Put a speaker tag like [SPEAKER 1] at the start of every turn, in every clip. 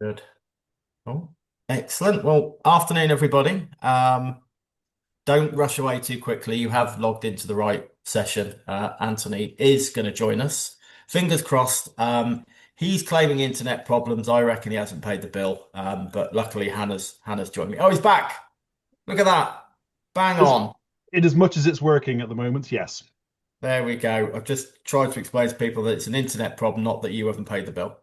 [SPEAKER 1] Good. Oh, excellent. Well, afternoon, everybody. Don't rush away too quickly. You have logged into the right session. Anthony is going to join us. Fingers crossed. He's claiming internet problems. I reckon he hasn't paid the bill. But luckily, Hannah's joined me. Oh, he's back. Look at that. Bang
[SPEAKER 2] As,
[SPEAKER 1] on.
[SPEAKER 2] in as much as it's working at the moment, yes.
[SPEAKER 1] There we go. I've just tried to explain to people that it's an internet problem, not that you haven't paid the bill.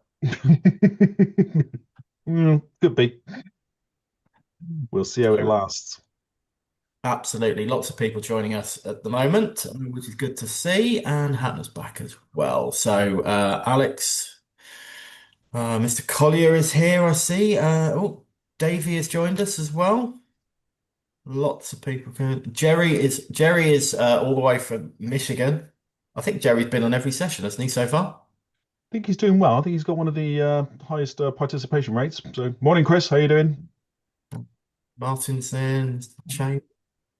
[SPEAKER 2] Could be. We'll see how it
[SPEAKER 1] So,
[SPEAKER 2] lasts.
[SPEAKER 1] absolutely. Lots of people joining us at the moment, which is good to see. And Hannah's back as well. So, Alex, Mr. Collier is here, I see. Davey has joined us as well. Lots of people going. Jerry is all the way from Michigan. I think Jerry's been on every session, hasn't he, so far?
[SPEAKER 2] I think he's doing well. I think he's got one of the highest participation rates. So, morning, Chris. How you doing?
[SPEAKER 1] Martin's in, Chang.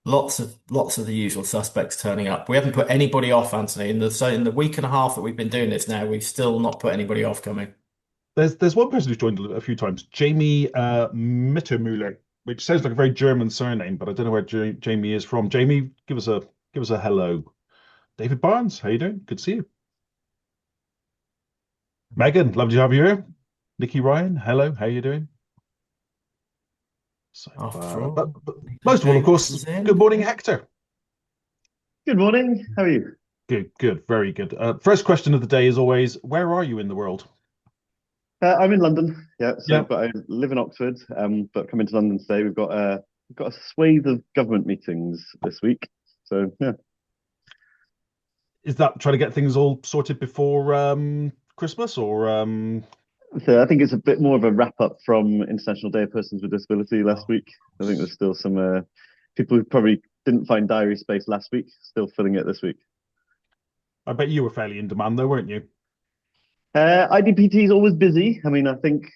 [SPEAKER 1] Lots of the usual suspects turning up. We haven't put anybody off, Anthony. In the week and a half that we've been doing this now, we've still not put anybody off coming.
[SPEAKER 2] There's one person who's joined a few times, Jamie Mittermüller, which sounds like a very German surname, but I don't know where Jamie is from. Jamie, give us a hello. David Barnes, how you doing? Good to see you. Megan, lovely to have you here. Nikki Ryan, hello, how you doing? So,
[SPEAKER 1] After
[SPEAKER 2] but
[SPEAKER 1] all,
[SPEAKER 2] most of all, of course,
[SPEAKER 1] David's
[SPEAKER 2] good
[SPEAKER 1] in.
[SPEAKER 2] morning, Hector.
[SPEAKER 3] Good morning. How are you?
[SPEAKER 2] Good, good, very good. First question of the day is always, where are you in the world?
[SPEAKER 3] I'm in London. Yeah, so
[SPEAKER 2] Yeah.
[SPEAKER 3] but I live in Oxford. But coming to London today, we've got a swathe of government meetings this week. So yeah,
[SPEAKER 2] Is that trying to get things all sorted before Christmas or
[SPEAKER 3] so I think it's a bit more of a wrap up from International Day of Persons with Disability last
[SPEAKER 2] oh,
[SPEAKER 3] week. I think there's still some people who probably didn't find diary space last week, still filling it this week.
[SPEAKER 2] I bet you were fairly in demand though, weren't you?
[SPEAKER 3] IDPT is always busy. I mean, I think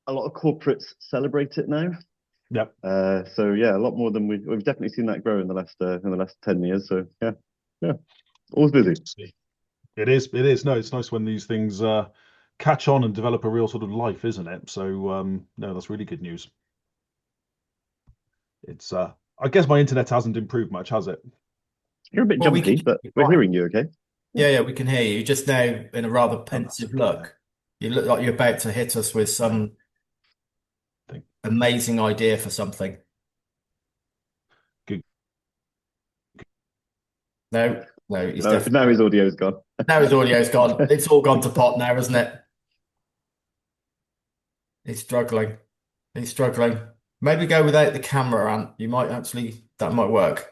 [SPEAKER 3] a lot of corporates celebrate it now.
[SPEAKER 2] Yep.
[SPEAKER 3] So yeah, a lot more than we've definitely seen that grow in the last 10 years. So yeah, yeah, always busy.
[SPEAKER 2] It is. It is. No, it's nice when these things catch on and develop a real sort of life, isn't it? So, no, that's really good news. It's I guess my internet hasn't improved much, has it?
[SPEAKER 3] You're a bit
[SPEAKER 1] Well, we can
[SPEAKER 3] jumpy,
[SPEAKER 1] hear
[SPEAKER 3] but
[SPEAKER 1] you
[SPEAKER 3] we're
[SPEAKER 1] fine.
[SPEAKER 3] hearing you okay. Yeah.
[SPEAKER 1] Yeah, we can hear you. Just now in a rather
[SPEAKER 2] Oh, that's
[SPEAKER 1] pensive
[SPEAKER 2] okay then.
[SPEAKER 1] look. You look like you're about to hit us with some
[SPEAKER 2] Think
[SPEAKER 1] amazing idea for something.
[SPEAKER 2] good.
[SPEAKER 1] No, no, he's
[SPEAKER 3] No,
[SPEAKER 1] definitely
[SPEAKER 3] now his audio's gone.
[SPEAKER 1] now his audio's gone. It's all gone to pot now, isn't it? He's struggling. He's struggling. Maybe go without the camera, Ant. You might actually that might work.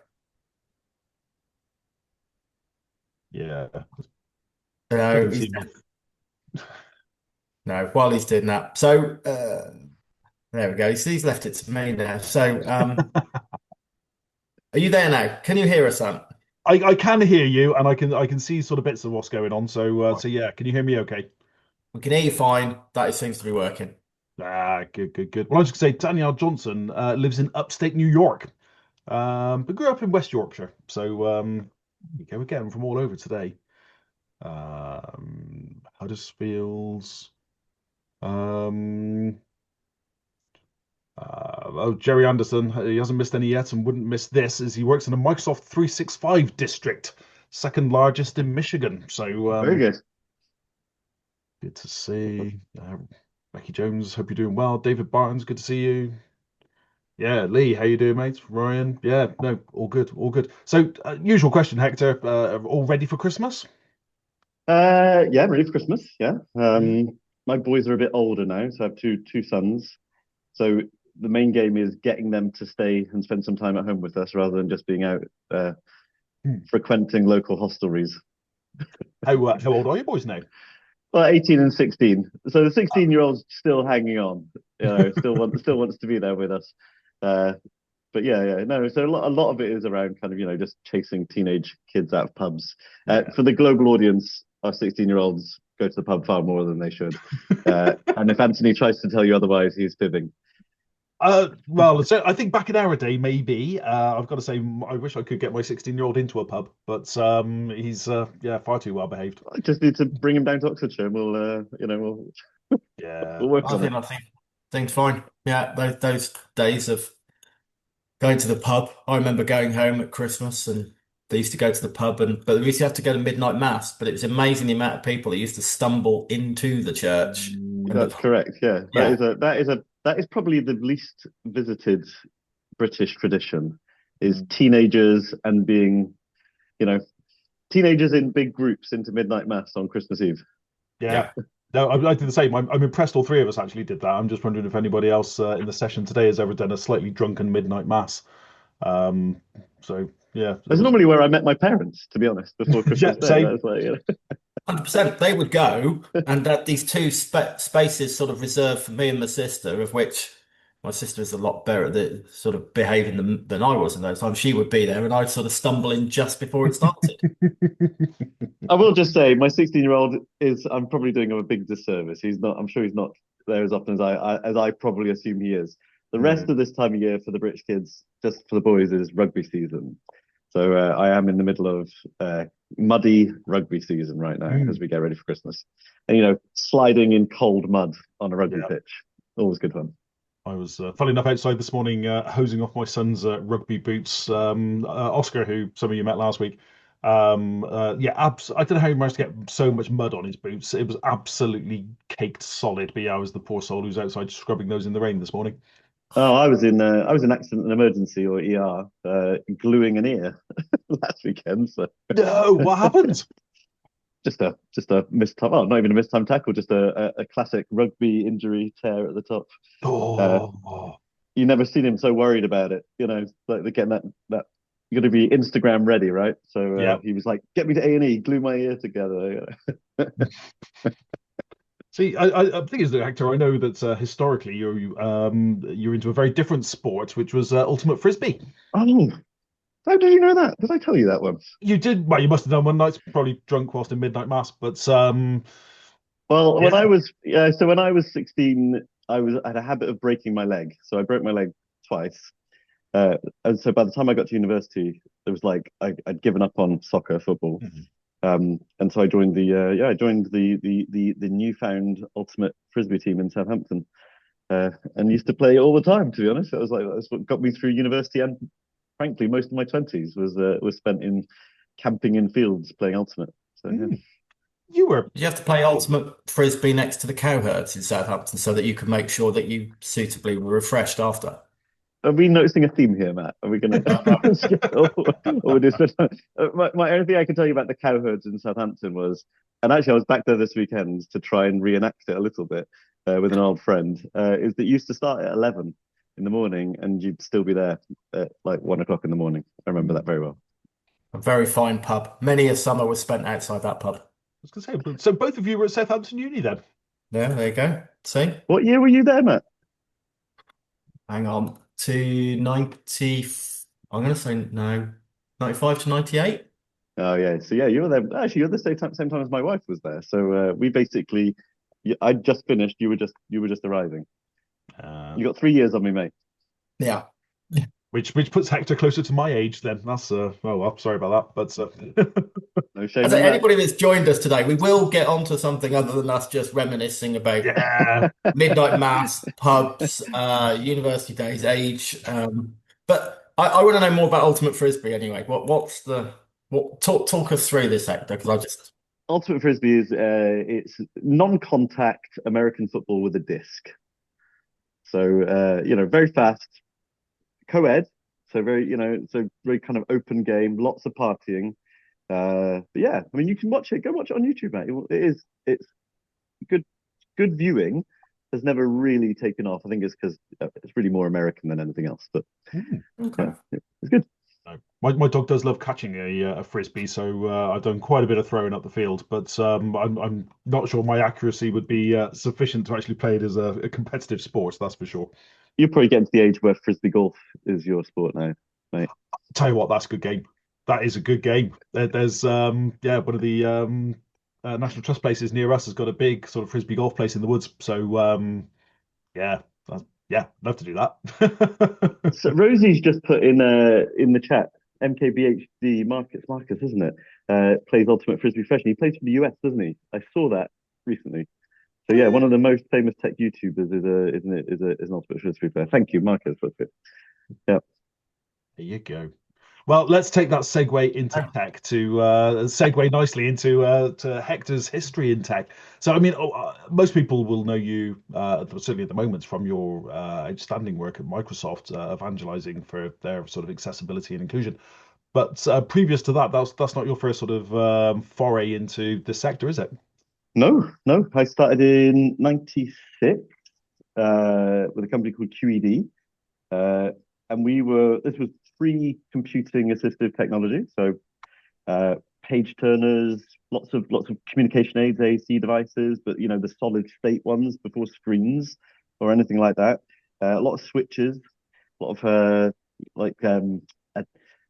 [SPEAKER 2] Yeah,
[SPEAKER 1] No,
[SPEAKER 2] doesn't
[SPEAKER 1] he's
[SPEAKER 2] seem.
[SPEAKER 1] no. While he's doing that, so there we go. He's left it to me now. So, are you there now? Can you hear us, Ant?
[SPEAKER 2] I can hear you, and I can see sort of bits of what's going on. So
[SPEAKER 1] Right.
[SPEAKER 2] so yeah, can you hear me? Okay.
[SPEAKER 1] We can hear you fine. That seems to be working.
[SPEAKER 2] Ah, good, good, good. Well, I was just gonna say Danielle Johnson lives in upstate New York, but grew up in West Yorkshire. So okay, we're getting from all over today. Huddersfields. Um, oh, Jerry Anderson. He hasn't missed any yet and wouldn't miss this as he works in a Microsoft 365 district, second largest in Michigan. So
[SPEAKER 3] Very good.
[SPEAKER 2] good to see. Becky Jones, hope you're doing well. David Barnes, good to see you. Yeah, Lee, how you doing, mate? Ryan, yeah, no, all good, all good. So, usual question, Hector, all ready for Christmas?
[SPEAKER 3] Yeah, ready for Christmas. Yeah.
[SPEAKER 2] Yeah.
[SPEAKER 3] My boys are a bit older now, so I have two sons. So the main game is getting them to stay and spend some time at home with us rather than just being out
[SPEAKER 2] Hmm.
[SPEAKER 3] frequenting local hostelries.
[SPEAKER 2] How old are you boys now?
[SPEAKER 3] Well, 18 and 16. So the 16-year-old's still hanging on, still wants to be there with us. Uh, but yeah, yeah, no. So a lot of it is around kind of just chasing teenage kids out of pubs.
[SPEAKER 2] Yeah.
[SPEAKER 3] For the global audience, our 16-year-olds go to the pub far more than they should. And if Anthony tries to tell you otherwise, he's fibbing.
[SPEAKER 2] Well, so I think back in our day, maybe. I've got to say, I wish I could get my 16-year-old into a pub, but he's yeah, far too well behaved.
[SPEAKER 3] I just need to bring him down to Oxfordshire, and we'll
[SPEAKER 2] Yeah.
[SPEAKER 3] we'll work
[SPEAKER 1] I
[SPEAKER 3] on
[SPEAKER 1] think
[SPEAKER 3] it.
[SPEAKER 1] I think Things fine. Yeah, those days of going to the pub. I remember going home at Christmas and they used to go to the pub but we used to have to go to midnight mass, but it was amazing the amount of people that used to stumble into the church. And
[SPEAKER 3] That's correct. Yeah,
[SPEAKER 1] yeah,
[SPEAKER 3] that is probably the least visited British tradition is
[SPEAKER 2] Mm.
[SPEAKER 3] teenagers and being, you know, teenagers in big groups into midnight mass on Christmas Eve.
[SPEAKER 2] Yeah.
[SPEAKER 1] yeah.
[SPEAKER 2] No, I did the same. I'm impressed all three of us actually did that. I'm just wondering if anybody else in the session today has ever done a slightly drunken midnight mass. Um, so yeah, it
[SPEAKER 3] That's
[SPEAKER 2] was.
[SPEAKER 3] normally where I met my parents, to be honest, before
[SPEAKER 2] Yeah,
[SPEAKER 3] Christmas Day.
[SPEAKER 2] same.
[SPEAKER 3] That's like,
[SPEAKER 1] 100%. They would go, and that these two spaces sort of reserved for me and my sister, of which my sister is a lot better at the sort of behaving than I was in those times. She would be there, and I'd sort of stumble in just before it started.
[SPEAKER 3] I will just say, my 16-year-old is. I'm probably doing him a big disservice. He's not. I'm sure he's not there as often as I probably assume he is. The rest
[SPEAKER 2] Mm.
[SPEAKER 3] of this time of year for the British kids, just for the boys, is rugby season. So I am in the middle of muddy rugby season right now as
[SPEAKER 2] Mm.
[SPEAKER 3] we get ready for Christmas, and sliding in cold mud on a rugby
[SPEAKER 2] Yeah.
[SPEAKER 3] pitch, always good fun.
[SPEAKER 2] I was, funny enough, outside this morning, hosing off my son's rugby boots. Oscar, who some of you met last week, yeah, I don't know how he managed to get so much mud on his boots. It was absolutely caked solid. But yeah, I was the poor soul who's outside scrubbing those in the rain this morning.
[SPEAKER 3] Oh, I was in accident and emergency or ER, gluing an ear last weekend. So
[SPEAKER 2] No, what happened?
[SPEAKER 3] just a missed time. Well, not even a missed time tackle, just a classic rugby injury tear at the top. Uh,
[SPEAKER 2] Oh,
[SPEAKER 3] you never seen him so worried about it. Like they're getting that you got to be Instagram ready, right? So
[SPEAKER 2] yeah.
[SPEAKER 3] he was like, "Get me to A&E, glue my ear together."
[SPEAKER 2] See, I think is that Hector. I know that historically you're into a very different sport, which was ultimate frisbee.
[SPEAKER 3] Oh, how did you know that? Did I tell you that once?
[SPEAKER 2] You did well. You must have done one night, probably drunk whilst in midnight mass. But
[SPEAKER 3] Well,
[SPEAKER 2] yeah,
[SPEAKER 3] when I was 16, I had a habit of breaking my leg. So I broke my leg twice. And so by the time I got to university, it was like I'd given up on soccer, football.
[SPEAKER 2] Mhm.
[SPEAKER 3] And so I joined the newfound ultimate frisbee team in Southampton, and used to play all the time. To be honest, that's what got me through university, and frankly, most of my 20s was spent in camping in fields playing ultimate. So yeah.
[SPEAKER 2] Mm. You were.
[SPEAKER 1] You have to play ultimate frisbee next to the cowherds in Southampton so that you can make sure that you suitably were refreshed after.
[SPEAKER 3] Are we noticing a theme here, Matt? Are we going to skip or just my only thing I can tell you about the cowherds in Southampton was, and actually I was back there this weekend to try and reenact it a little bit with an old friend. Is that used to start at 11 in the morning and you'd still be there at like 1 o'clock in the morning. I remember that very well.
[SPEAKER 1] A very fine pub. Many a summer was spent outside that pub.
[SPEAKER 2] Was going to say, so both of you were at Southampton Uni then?
[SPEAKER 1] Yeah, there you go. See?
[SPEAKER 3] What year were you there, Matt?
[SPEAKER 1] Hang on. To 90, I'm going to say no, 95 to 98.
[SPEAKER 3] Oh yeah, so yeah, you were there. Actually, you're the same time as my wife was there. So we basically, I just finished. You were just arriving.
[SPEAKER 2] Uh,
[SPEAKER 3] You got 3 years on me, mate.
[SPEAKER 1] Yeah.
[SPEAKER 2] which puts Hector closer to my age then. That's oh well, sorry about that, but
[SPEAKER 3] No
[SPEAKER 1] I
[SPEAKER 3] shame
[SPEAKER 1] say
[SPEAKER 3] in that.
[SPEAKER 1] anybody that's joined us today, we will get onto something other than us just reminiscing about
[SPEAKER 2] yeah.
[SPEAKER 1] midnight mass, pubs, university days, age. But I want to know more about Ultimate Frisbee anyway. Talk us through this, Hector, because I just
[SPEAKER 3] Ultimate Frisbee is it's non-contact American football with a disc. So very fast, co-ed. So very kind of open game, lots of partying. But yeah, I mean, you can watch it. Go watch it on YouTube, mate. It's good good viewing. Has never really taken off. I think it's because it's really more American than anything else. But
[SPEAKER 2] Mm.
[SPEAKER 1] okay.
[SPEAKER 3] yeah, it's good.
[SPEAKER 2] No. My dog does love catching a frisbee, so I've done quite a bit of throwing up the field, but I'm not sure my accuracy would be sufficient to actually play it as a competitive sport. That's for sure.
[SPEAKER 3] You're probably getting to the age where frisbee golf is your sport now, mate.
[SPEAKER 2] Tell you what, that's a good game. That is a good game. There's yeah, one of the National Trust places near us has got a big sort of frisbee golf place in the woods. So yeah, yeah, love to do that.
[SPEAKER 3] So Rosie's just put in the chat MKBHD Marcus, isn't it? Plays Ultimate Frisbee Professional. He plays for the US, doesn't he? I saw that recently. So yeah, one of the most famous tech YouTubers is an artificial history player. Thank you, Marcus. That's good. Yeah.
[SPEAKER 2] There you go. Well, let's take that segue into tech to segue nicely into to Hector's history in tech. So, I mean, most people will know you, certainly at the moment, from your outstanding work at Microsoft, evangelizing for their sort of accessibility and inclusion. But previous to that, that's not your first sort of foray into this sector, is it?
[SPEAKER 3] No, no. I started in '96 with a company called QED. Uh, and this was free computing assistive technology. So uh, page turners, lots of communication aids, AAC devices, but the solid state ones before screens or anything like that. A lot of switches, a lot of like uh,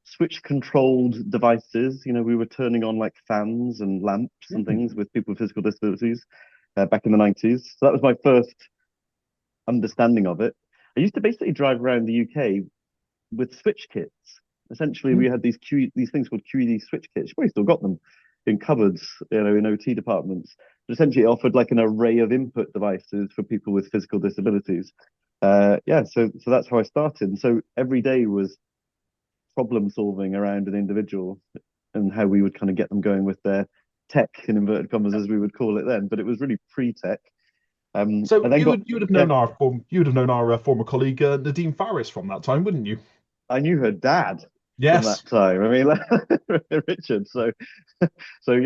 [SPEAKER 3] switch controlled devices. We were turning on like fans and lamps and
[SPEAKER 2] Mm.
[SPEAKER 3] things with people with physical disabilities back in the '90s. So that was my first understanding of it. I used to basically drive around the UK with switch kits. Essentially, we had these things called QED switch kits. You probably still got them in cupboards, in OT departments. But essentially, it offered like an array of input devices for people with physical disabilities. Yeah, so that's how I started. And so every day was problem solving around an individual and how we would kind of get them going with their tech in inverted commas, as we would call it then. But it was really pre-tech.
[SPEAKER 2] So
[SPEAKER 3] I then got
[SPEAKER 2] you would have
[SPEAKER 3] yeah,
[SPEAKER 2] known you would have known our former colleague Nadine Farris from that time, wouldn't you?
[SPEAKER 3] I knew her dad from
[SPEAKER 2] Yes.
[SPEAKER 3] that time. I mean, Richard. So I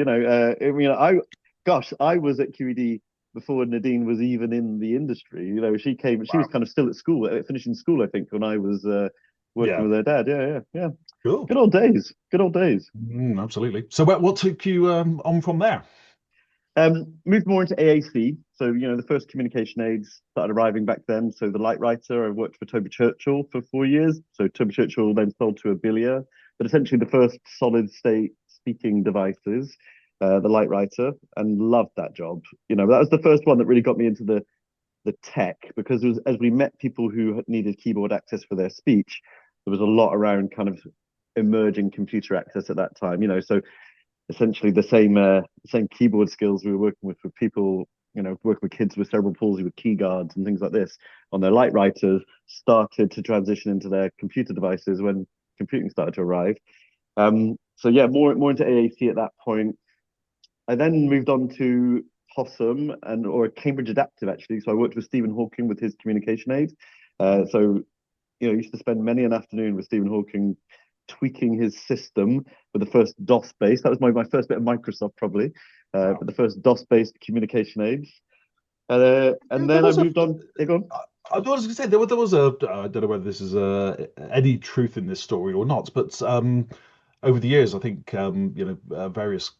[SPEAKER 3] mean, gosh, I was at QED before Nadine was even in the industry. She was
[SPEAKER 2] Wow.
[SPEAKER 3] kind of still at school, finishing school, I think, when I was working
[SPEAKER 2] Yeah.
[SPEAKER 3] with her dad. Yeah, yeah, yeah.
[SPEAKER 2] Cool.
[SPEAKER 3] Good old days. Good old days.
[SPEAKER 2] Absolutely. So what took you on from there?
[SPEAKER 3] Moved more into AAC. So, the first communication aids started arriving back then. So the Light Writer, I worked for Toby Churchill for 4 years. So Toby Churchill then sold to Abilia, but essentially the first solid state speaking devices, the Light Writer, and loved that job. That was the first one that really got me into the tech because as we met people who needed keyboard access for their speech, there was a lot around kind of emerging computer access at that time. So essentially the same keyboard skills we were working with for people, working with kids with cerebral palsy with key guards and things like this on their light writers started to transition into their computer devices when computing started to arrive. So yeah, more into AAC at that point. I then moved on to Possum or Cambridge Adaptive actually. So I worked with Stephen Hawking with his communication aid. So I used to spend many an afternoon with Stephen Hawking tweaking his system with the first DOS based. That was my first bit of Microsoft, probably,
[SPEAKER 2] Wow.
[SPEAKER 3] but the first DOS based communication aids. And
[SPEAKER 2] There
[SPEAKER 3] then I
[SPEAKER 2] was a.
[SPEAKER 3] moved on. Go on.
[SPEAKER 2] I was going to say there was a. I don't know whether this is any truth in this story or not, but over the years, I think various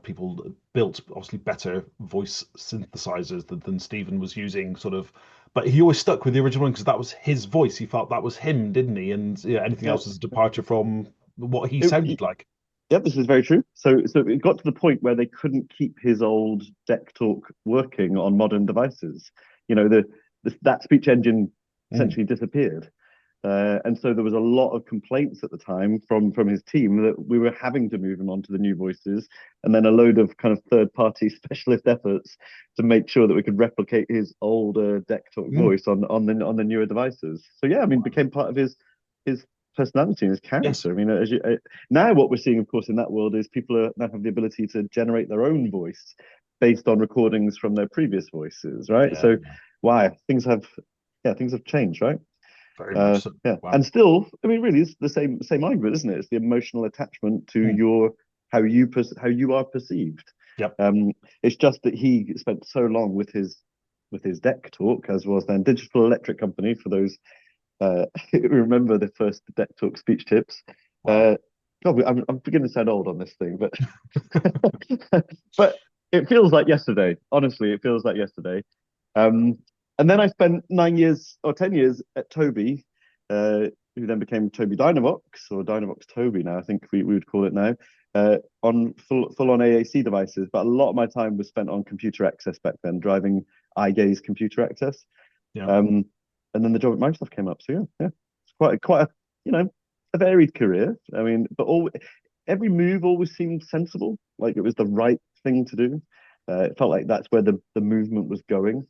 [SPEAKER 2] people built obviously better voice synthesizers than Stephen was using, sort of. But he always stuck with the original one because that was his voice. He felt that was him, didn't he? And yeah, anything
[SPEAKER 3] Yeah.
[SPEAKER 2] else is a departure from what he
[SPEAKER 3] It,
[SPEAKER 2] sounded like.
[SPEAKER 3] yeah, this is very true. So it got to the point where they couldn't keep his old Deck Talk working on modern devices. That speech engine
[SPEAKER 2] Mm.
[SPEAKER 3] essentially disappeared. And so there was a lot of complaints at the time from his team that we were having to move him on to the new voices, and then a load of kind of third party specialist efforts to make sure that we could replicate his older Deck Talk
[SPEAKER 2] Mm.
[SPEAKER 3] voice on the newer devices. So yeah, I mean, became part of his personality and his
[SPEAKER 2] Yes.
[SPEAKER 3] character. I mean, now what we're seeing, of course, in that world is people now have the ability to generate their own voice based on recordings from their previous voices, right?
[SPEAKER 2] Yeah.
[SPEAKER 3] So, wow, things have changed, right?
[SPEAKER 2] Very much so.
[SPEAKER 3] Yeah,
[SPEAKER 2] Wow.
[SPEAKER 3] and still, I mean, really, it's the same argument, isn't it? It's the emotional attachment to
[SPEAKER 2] Mm.
[SPEAKER 3] your how you are perceived.
[SPEAKER 2] Yep.
[SPEAKER 3] It's just that he spent so long with his Deck Talk, as was then Digital Electric Company for those who remember the first Deck Talk speech tips.
[SPEAKER 2] Wow.
[SPEAKER 3] Uh, God, I'm beginning to sound old on this thing, but but it feels like yesterday. Honestly, it feels like yesterday. Um, and then I spent 9 years or 10 years at Toby, who then became Toby Dynavox or Dynavox Toby now. I think we would call it now. On full on AAC devices, but a lot of my time was spent on computer access back then, driving eye gaze computer access.
[SPEAKER 2] Yeah.
[SPEAKER 3] Um, and then the job at Microsoft came up. So yeah, it's quite a a varied career. I mean, but every move always seemed sensible, like it was the right thing to do. It felt like that's where the movement was going.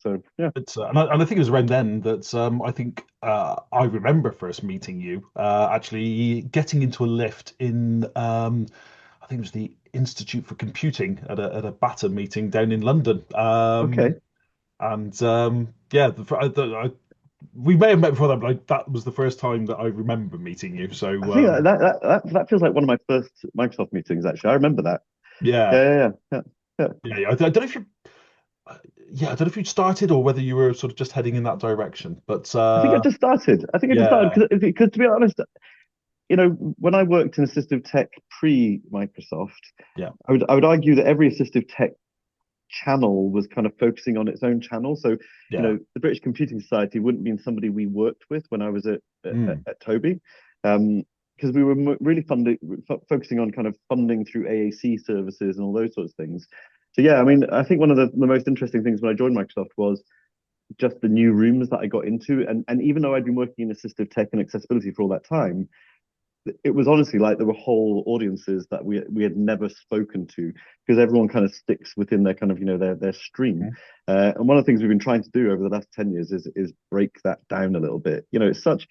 [SPEAKER 3] So yeah.
[SPEAKER 2] And I think it was around then that I think I remember first meeting you, actually getting into a lift in I think it was the Institute for Computing at a BATA meeting down in London.
[SPEAKER 3] Okay.
[SPEAKER 2] And yeah, we may have met before that, but that was the first time that I remember meeting you.
[SPEAKER 3] I
[SPEAKER 2] So
[SPEAKER 3] think that feels like one of my first Microsoft meetings. Actually, I remember that.
[SPEAKER 2] yeah,
[SPEAKER 3] Yeah, yeah, yeah, yeah.
[SPEAKER 2] yeah. I don't know if you, yeah, I don't know if you'd started or whether you were sort of just heading in that direction. But
[SPEAKER 3] I think I just started. I think I just started
[SPEAKER 2] yeah,
[SPEAKER 3] because to be honest, when I worked in assistive tech pre Microsoft,
[SPEAKER 2] yeah,
[SPEAKER 3] I would argue that every assistive tech channel was kind of focusing on its own channel. So,
[SPEAKER 2] yeah,
[SPEAKER 3] the British Computing Society wouldn't been somebody we worked with when I was
[SPEAKER 2] mm,
[SPEAKER 3] at Toby, because we were really focusing on kind of funding through AAC services and all those sorts of things. So yeah, I mean, I think one of the most interesting things when I joined Microsoft was just the new rooms that I got into, and even though I'd been working in assistive tech and accessibility for all that time, it was honestly like there were whole audiences that we had never spoken to because everyone kind of sticks within their kind of their stream.
[SPEAKER 2] mm,
[SPEAKER 3] And one of the things we've been trying to do over the last 10 years is break that down a little bit. It's such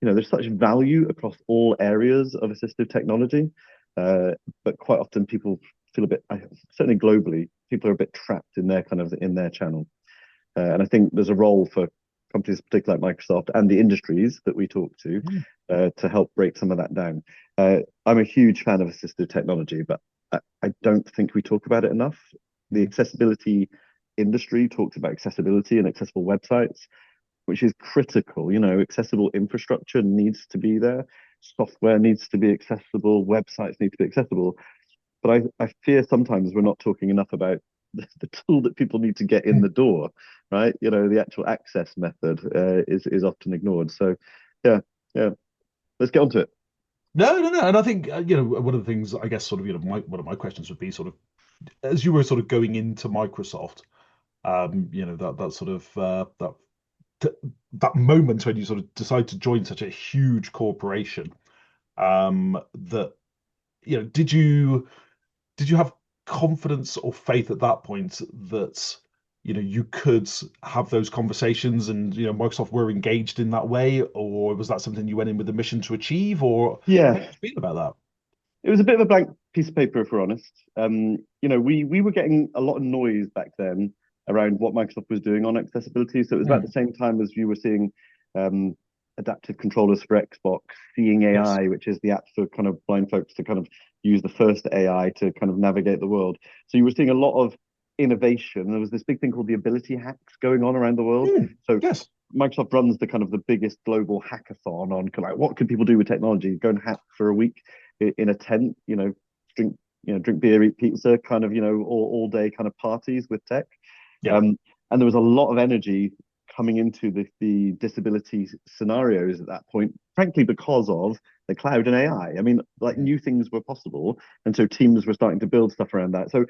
[SPEAKER 3] there's such value across all areas of assistive technology, uh, but quite often people feel a bit, certainly globally, people are a bit trapped in their kind of in their channel. And I think there's a role for companies, particularly like Microsoft and the industries that we talk
[SPEAKER 2] mm,
[SPEAKER 3] to help break some of that down. I'm a huge fan of assistive technology, but I don't think we talk about it enough. The
[SPEAKER 2] mm,
[SPEAKER 3] accessibility industry talks about accessibility and accessible websites, which is critical. Accessible infrastructure needs to be there, software needs to be accessible, websites need to be accessible. But I fear sometimes we're not talking enough about the tool that people need to get in
[SPEAKER 2] mm.
[SPEAKER 3] the door, right? The actual access method is often ignored. So, yeah, yeah, let's get on to it.
[SPEAKER 2] No, no, no. And I think one of the things I guess sort of one of my questions would be sort of as you were sort of going into Microsoft, that sort of that moment when you sort of decide to join such a huge corporation, that did you have confidence or faith at that point that you could have those conversations and Microsoft were engaged in that way, or was that something you went in with a mission to achieve, or how did
[SPEAKER 3] Yeah,
[SPEAKER 2] you feel about that?
[SPEAKER 3] it was a bit of a blank piece of paper, if we're honest. We were getting a lot of noise back then around what Microsoft was doing on accessibility. So it was about the
[SPEAKER 2] Mm,
[SPEAKER 3] same time as you were seeing um, adaptive controllers for Xbox, seeing
[SPEAKER 2] yes.
[SPEAKER 3] AI, which is the app for kind of blind folks to kind of use the first AI to kind of navigate the world. So you were seeing a lot of innovation. There was this big thing called the ability hacks going on around the world.
[SPEAKER 2] Mm,
[SPEAKER 3] So
[SPEAKER 2] yes.
[SPEAKER 3] Microsoft runs the kind of the biggest global hackathon on like what can people do with technology? Go and hack for a week in a tent, drink drink beer, eat pizza, kind of all day kind of parties with tech.
[SPEAKER 2] Yeah.
[SPEAKER 3] Um, and there was a lot of energy coming into the disability scenarios at that point, frankly, because of the cloud and AI. I mean, like
[SPEAKER 2] Mm,
[SPEAKER 3] new things were possible, and so teams were starting to build stuff around that. So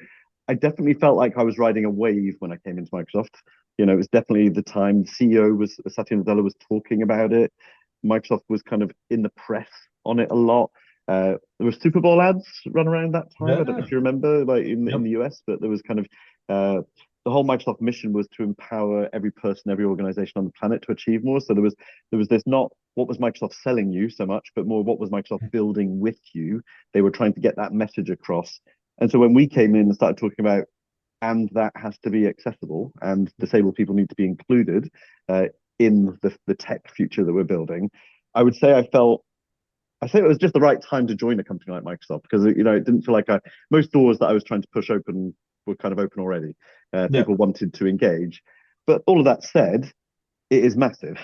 [SPEAKER 3] I definitely felt like I was riding a wave when I came into Microsoft. It was definitely the time. The CEO was Satya Nadella was talking about it. Microsoft was kind of in the press on it a lot. There were Super Bowl ads run around that time. I don't know
[SPEAKER 2] yeah.
[SPEAKER 3] if you remember, like in
[SPEAKER 2] Yep.
[SPEAKER 3] the US, but there was kind of the whole Microsoft mission was to empower every person, every organization on the planet to achieve more. So there was this not what was Microsoft selling you so much, but more what was Microsoft building with you. They were trying to get that message across. And so when we came in and started talking about and that has to be accessible, and disabled people need to be included uh, in the tech future that we're building. I would say I say it was just the right time to join a company like Microsoft because it didn't feel like most doors that I was trying to push open were kind of open already.
[SPEAKER 2] Yeah.
[SPEAKER 3] People wanted to engage, but all of that said, it is massive.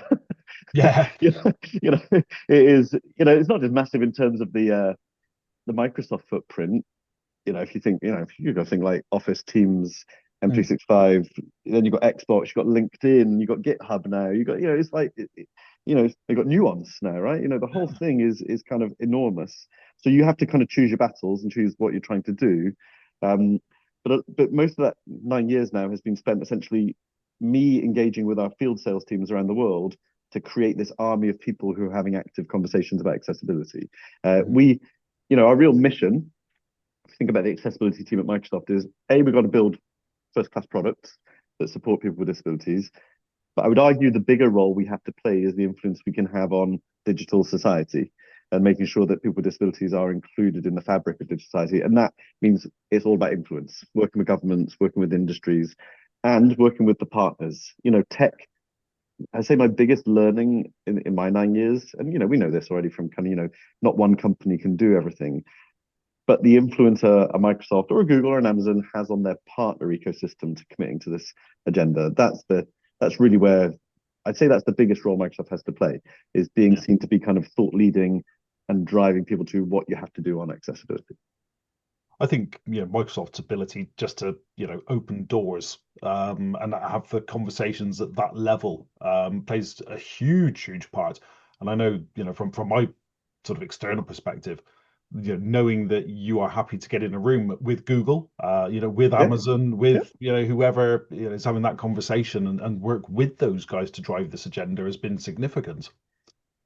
[SPEAKER 2] Yeah.
[SPEAKER 3] It is. It's not just massive in terms of the Microsoft footprint. If you think, if you go think like Office, Teams,
[SPEAKER 2] Mm,
[SPEAKER 3] M365, then you've got Xbox, you've got LinkedIn, you've got GitHub now, you've got, it's like, they've got Nuance now, right? The whole
[SPEAKER 2] yeah.
[SPEAKER 3] thing is kind of enormous. So you have to kind of choose your battles and choose what you're trying to do. Um, but most of that 9 years now has been spent essentially me engaging with our field sales teams around the world to create this army of people who are having active conversations about accessibility.
[SPEAKER 2] Mhm.
[SPEAKER 3] Our real mission if you think about the accessibility team at Microsoft, is A, we've got to build first-class products that support people with disabilities. But I would argue the bigger role we have to play is the influence we can have on digital society and making sure that people with disabilities are included in the fabric of digital society. And that means it's all about influence, working with governments, working with industries, and working with the partners. Tech, I say my biggest learning in my 9 years, and we know this already from kind of, not one company can do everything, but the influence a Microsoft or a Google or an Amazon has on their partner ecosystem to committing to this agenda. That's really where I'd say that's the biggest role Microsoft has to play, is being
[SPEAKER 2] Yeah.
[SPEAKER 3] seen to be kind of thought leading and driving people to what you have to do on accessibility.
[SPEAKER 2] I think Microsoft's ability just to open doors and have the conversations at that level plays a huge part. And I know from my sort of external perspective, knowing that you are happy to get in a room with Google, with
[SPEAKER 3] Yeah,
[SPEAKER 2] Amazon,
[SPEAKER 3] yeah,
[SPEAKER 2] with whoever is having that conversation and work with those guys to drive this agenda has been significant.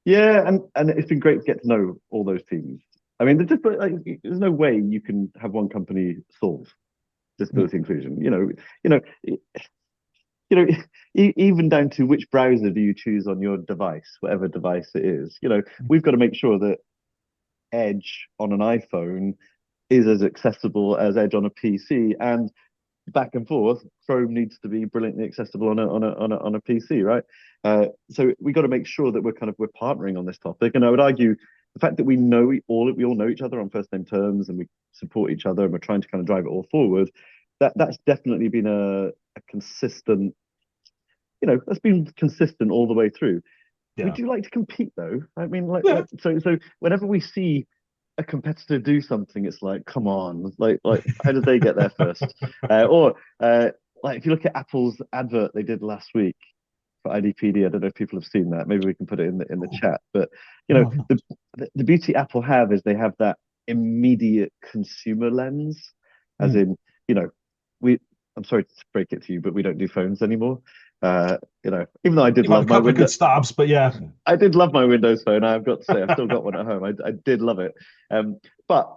[SPEAKER 3] yeah, and it's been great to get to know all those teams. I mean, there's no way you can have one company solve
[SPEAKER 2] Mm.
[SPEAKER 3] disability inclusion. You know, you know, even down to which browser do you choose on your device, whatever device it is. We've got to make sure that Edge on an iPhone is as accessible as Edge on a PC, and back and forth, Chrome needs to be brilliantly accessible on a PC, right? So we got to make sure that we're partnering on this topic. And I would argue the fact that we all know each other on first name terms, and we support each other, and we're trying to kind of drive it all forward. That's definitely been a consistent, that's been consistent all the way through. We
[SPEAKER 2] Yeah.
[SPEAKER 3] do like to compete though. I mean,
[SPEAKER 2] Yeah.
[SPEAKER 3] so whenever we see a competitor do something, it's like, come on, like how did they get there first? Or like if you look at Apple's advert they did last week for IDPD, I don't know if people have seen that. Maybe we can put it in the
[SPEAKER 2] Oh,
[SPEAKER 3] chat. But
[SPEAKER 2] no, I've not.
[SPEAKER 3] the beauty Apple have is they have that immediate consumer lens, as
[SPEAKER 2] Mm.
[SPEAKER 3] in, you know, we. I'm sorry to break it to you, but we don't do phones anymore. Even though
[SPEAKER 2] You've had a couple of good stabs, but yeah.
[SPEAKER 3] I did love my Windows phone. I've got to say, I've still got one at home. I did love it. But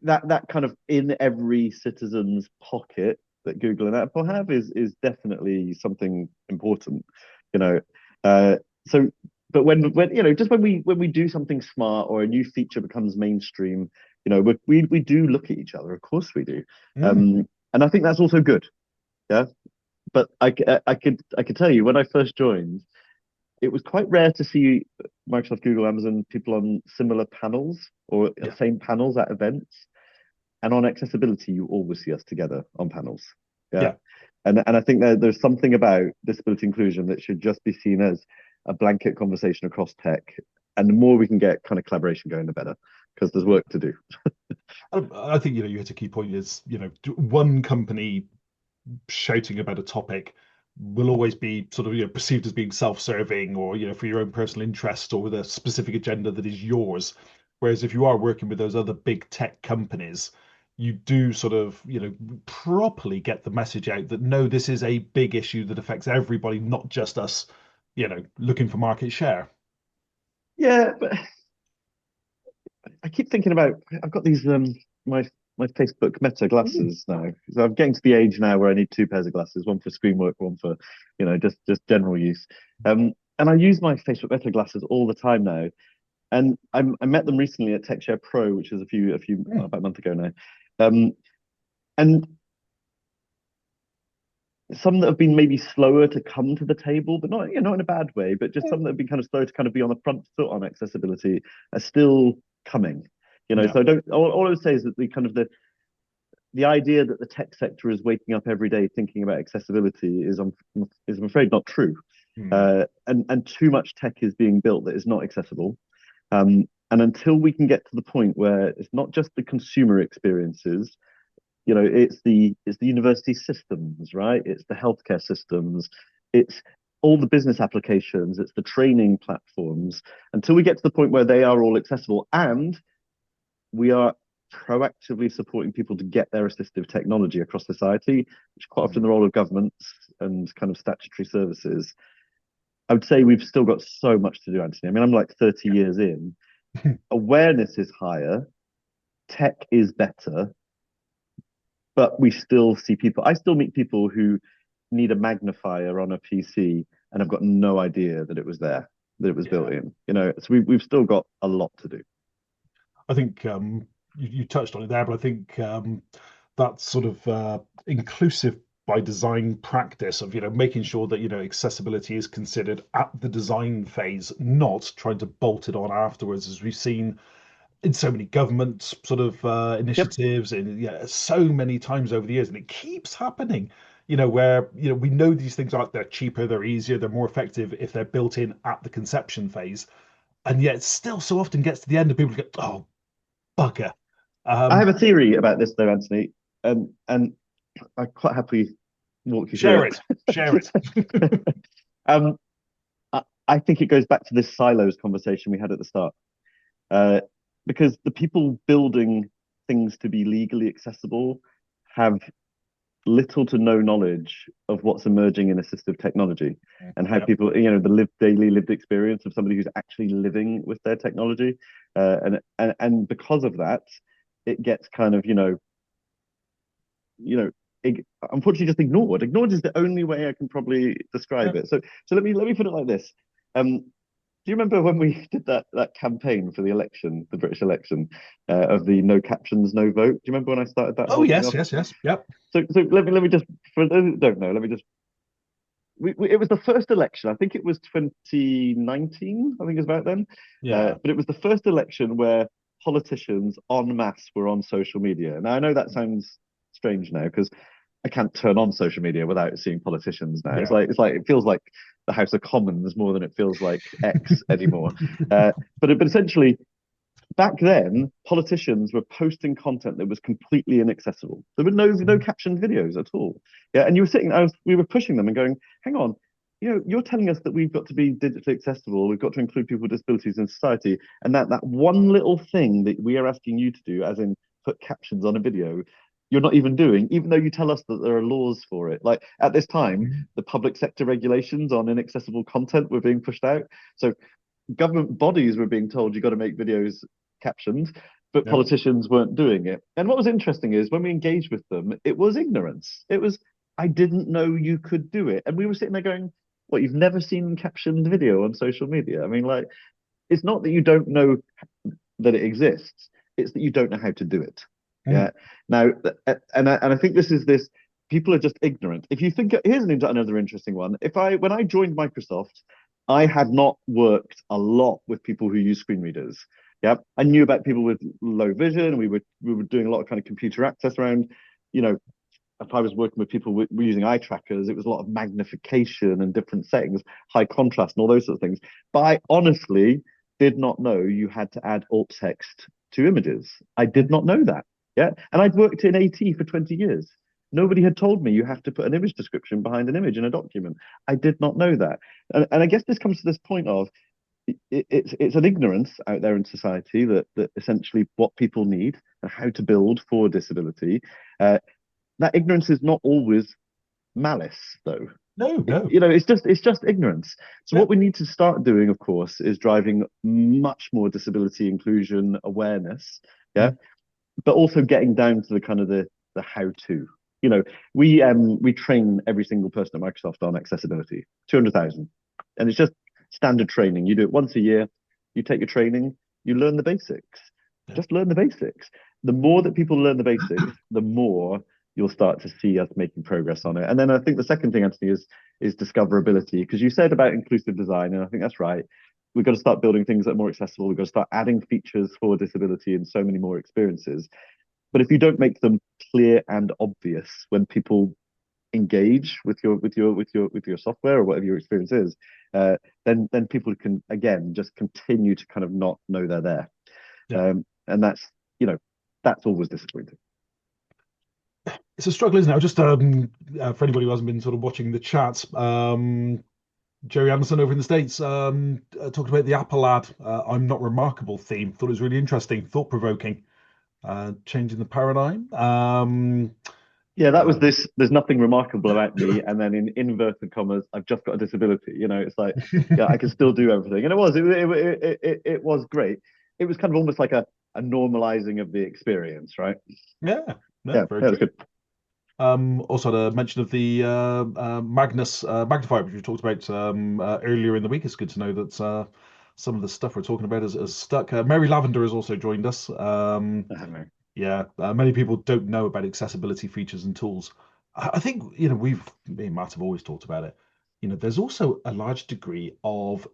[SPEAKER 3] that kind of in every citizen's pocket that Google and Apple have is definitely something important. You know, uh, so but when just when we do something smart or a new feature becomes mainstream, we do look at each other. Of course we do,
[SPEAKER 2] Mm.
[SPEAKER 3] and I think that's also good. Yeah, but I could tell you when I first joined it was quite rare to see Microsoft, Google, Amazon people on similar panels or
[SPEAKER 2] Yeah.
[SPEAKER 3] same panels at events. And on accessibility, you always see us together on panels. Yeah.
[SPEAKER 2] Yeah.
[SPEAKER 3] And I think there's something about disability inclusion that should just be seen as a blanket conversation across tech. And the more we can get kind of collaboration going, the better, because there's work to do.
[SPEAKER 2] I think you hit a key point is one company shouting about a topic will always be sort of perceived as being self-serving or for your own personal interest or with a specific agenda that is yours. Whereas if you are working with those other big tech companies, you do sort of properly get the message out that no, this is a big issue that affects everybody, not just us looking for market share.
[SPEAKER 3] Yeah, but I keep thinking about I've got these my Facebook Meta
[SPEAKER 2] Mm.
[SPEAKER 3] glasses now. So I'm getting to the age now where I need two pairs of glasses, one for screen work, one for just general use. And I use my Facebook Meta glasses all the time now. And I met them recently at TechShare Pro, which is
[SPEAKER 2] Mm.
[SPEAKER 3] about a month ago now. Um, and some that have been maybe slower to come to the table, but not in a bad way, but just some that have been kind of slow to kind of be on the front foot on accessibility are still coming.
[SPEAKER 2] Yeah.
[SPEAKER 3] So don't all I would say is that the idea that the tech sector is waking up every day thinking about accessibility is I'm afraid not true.
[SPEAKER 2] Mm.
[SPEAKER 3] And too much tech is being built that is not accessible. And until we can get to the point where it's not just the consumer experiences, it's the university systems, right? It's the healthcare systems, it's all the business applications, it's the training platforms. Until we get to the point where they are all accessible and we are proactively supporting people to get their assistive technology across society, which is quite often
[SPEAKER 2] Mm.
[SPEAKER 3] the role of governments and kind of statutory services. I would say we've still got so much to do, Anthony. I mean, I'm like 30 years in. Awareness is higher, tech is better, but we still see people. I still meet people who need a magnifier on a PC and have got no idea that it was there, that it was built
[SPEAKER 2] Yeah.
[SPEAKER 3] in. So we've still got a lot to do.
[SPEAKER 2] I think you touched on it there, but I think that sort of inclusive by design practice of making sure that accessibility is considered at the design phase, not trying to bolt it on afterwards, as we've seen in so many government sort of
[SPEAKER 3] Yep.
[SPEAKER 2] initiatives and so many times over the years, and it keeps happening. Where we know these things are they're cheaper, they're easier, they're more effective if they're built in at the conception phase, and yet it still so often gets to the end and people go, "Oh, bugger."
[SPEAKER 3] I
[SPEAKER 2] Um,
[SPEAKER 3] have a theory about this though, Anthony, and I quite happily walk you through
[SPEAKER 2] share it, share it.
[SPEAKER 3] it. um, I think it goes back to this silos conversation we had at the start, uh, because the people building things to be legally accessible have little to no knowledge of what's emerging in assistive technology and how
[SPEAKER 2] Yeah,
[SPEAKER 3] people, the daily lived experience of somebody who's actually living with their technology, and because of that, it gets kind of, you know, unfortunately just ignored. Ignored is the only way I can probably
[SPEAKER 2] yeah.
[SPEAKER 3] describe it. So let me put it like this. Do you remember when we did that campaign for the election, the British election, of the no captions, no vote? Do you remember when I started that
[SPEAKER 2] Oh
[SPEAKER 3] whole thing
[SPEAKER 2] yes,
[SPEAKER 3] off?
[SPEAKER 2] yes, yes. Yep.
[SPEAKER 3] So let me just, for those who don't know, let me just. It was the first election. I think it was 2019. I think it was about then.
[SPEAKER 2] Yeah.
[SPEAKER 3] But it was the first election where politicians en masse were on social media. Now I know that sounds strange now because I can't turn on social media without seeing politicians now. It's
[SPEAKER 2] Yeah.
[SPEAKER 3] like it feels like the House of Commons more than it feels like X anymore. But essentially, back then, politicians were posting content that was completely inaccessible. There were no
[SPEAKER 2] Mhm.
[SPEAKER 3] captioned videos at all. Yeah, and you were sitting, we were pushing them and going, hang on, you're telling us that we've got to be digitally accessible, we've got to include people with disabilities in society, and that one little thing that we are asking you to do, as in put captions on a video, you're not even doing, even though you tell us that there are laws for it. Like at this time,
[SPEAKER 2] Mhm.
[SPEAKER 3] the public sector regulations on inaccessible content were being pushed out. So government bodies were being told you've got to make videos captioned, but
[SPEAKER 2] Yep.
[SPEAKER 3] politicians weren't doing it. And what was interesting is when we engaged with them, it was ignorance. It was, I didn't know you could do it. And we were sitting there going, what, you've never seen captioned video on social media? I mean, like, it's not that you don't know that it exists, it's that you don't know how to do it.
[SPEAKER 2] Mm.
[SPEAKER 3] Yeah. Now, and I think this people are just ignorant. If you think here's another interesting one. When I joined Microsoft, I had not worked a lot with people who use screen readers. Yeah, I knew about people with low vision. We were doing a lot of kind of computer access around, you know, if I was working with people using eye trackers, it was a lot of magnification and different settings, high contrast, and all those sort of things. But I honestly did not know you had to add alt text to images. I did not know that. Yeah. And I'd worked in AT for 20 years. Nobody had told me you have to put an image description behind an image in a document. I did not know that. And I guess this comes to this point of it's an ignorance out there in society that essentially what people need and how to build for disability. That ignorance is not always malice, though.
[SPEAKER 2] No, no.
[SPEAKER 3] It's just ignorance. So
[SPEAKER 2] Yeah.
[SPEAKER 3] what we need to start doing, of course, is driving much more disability inclusion awareness. Yeah,
[SPEAKER 2] Mm.
[SPEAKER 3] but also getting down to the kind of the how to. We train every single person at Microsoft on accessibility, 200,000, and it's just standard training. You do it once a year. You take your training. You learn the basics.
[SPEAKER 2] Yeah.
[SPEAKER 3] Just learn the basics. The more that people learn the basics, the more you'll start to see us making progress on it. And then I think the second thing, Anthony, is discoverability, because you said about inclusive design, and I think that's right. We've got to start building things that are more accessible. We've got to start adding features for disability and so many more experiences. But if you don't make them clear and obvious when people engage with your software or whatever your experience is, then people can again just continue to kind of not know they're there,
[SPEAKER 2] Yeah.
[SPEAKER 3] and that's always disappointing.
[SPEAKER 2] It's a struggle, isn't it? Just for anybody who hasn't been sort of watching the chat, Jerry Anderson over in the States talked about the Apple ad, I'm not remarkable theme. Thought it was really interesting, thought provoking, changing the paradigm.
[SPEAKER 3] Yeah, that was
[SPEAKER 2] Uh,
[SPEAKER 3] this. There's nothing remarkable about me, and then in inverted commas, I've just got a disability. It's like, yeah, I can still do everything, and it was great. It was kind of almost like a normalizing of the experience, right?
[SPEAKER 2] Yeah, no,
[SPEAKER 3] Yeah,
[SPEAKER 2] very
[SPEAKER 3] that was
[SPEAKER 2] true.
[SPEAKER 3] good.
[SPEAKER 2] Also, the mention of the Magnus magnifier, which we talked about earlier in the week. It's good to know that some of the stuff we're talking about is stuck. Mary Lavender has also joined us.
[SPEAKER 3] I don't know.
[SPEAKER 2] Yeah, many people don't know about accessibility features and tools. I think, me and Matt have always talked about it. There's also a large degree of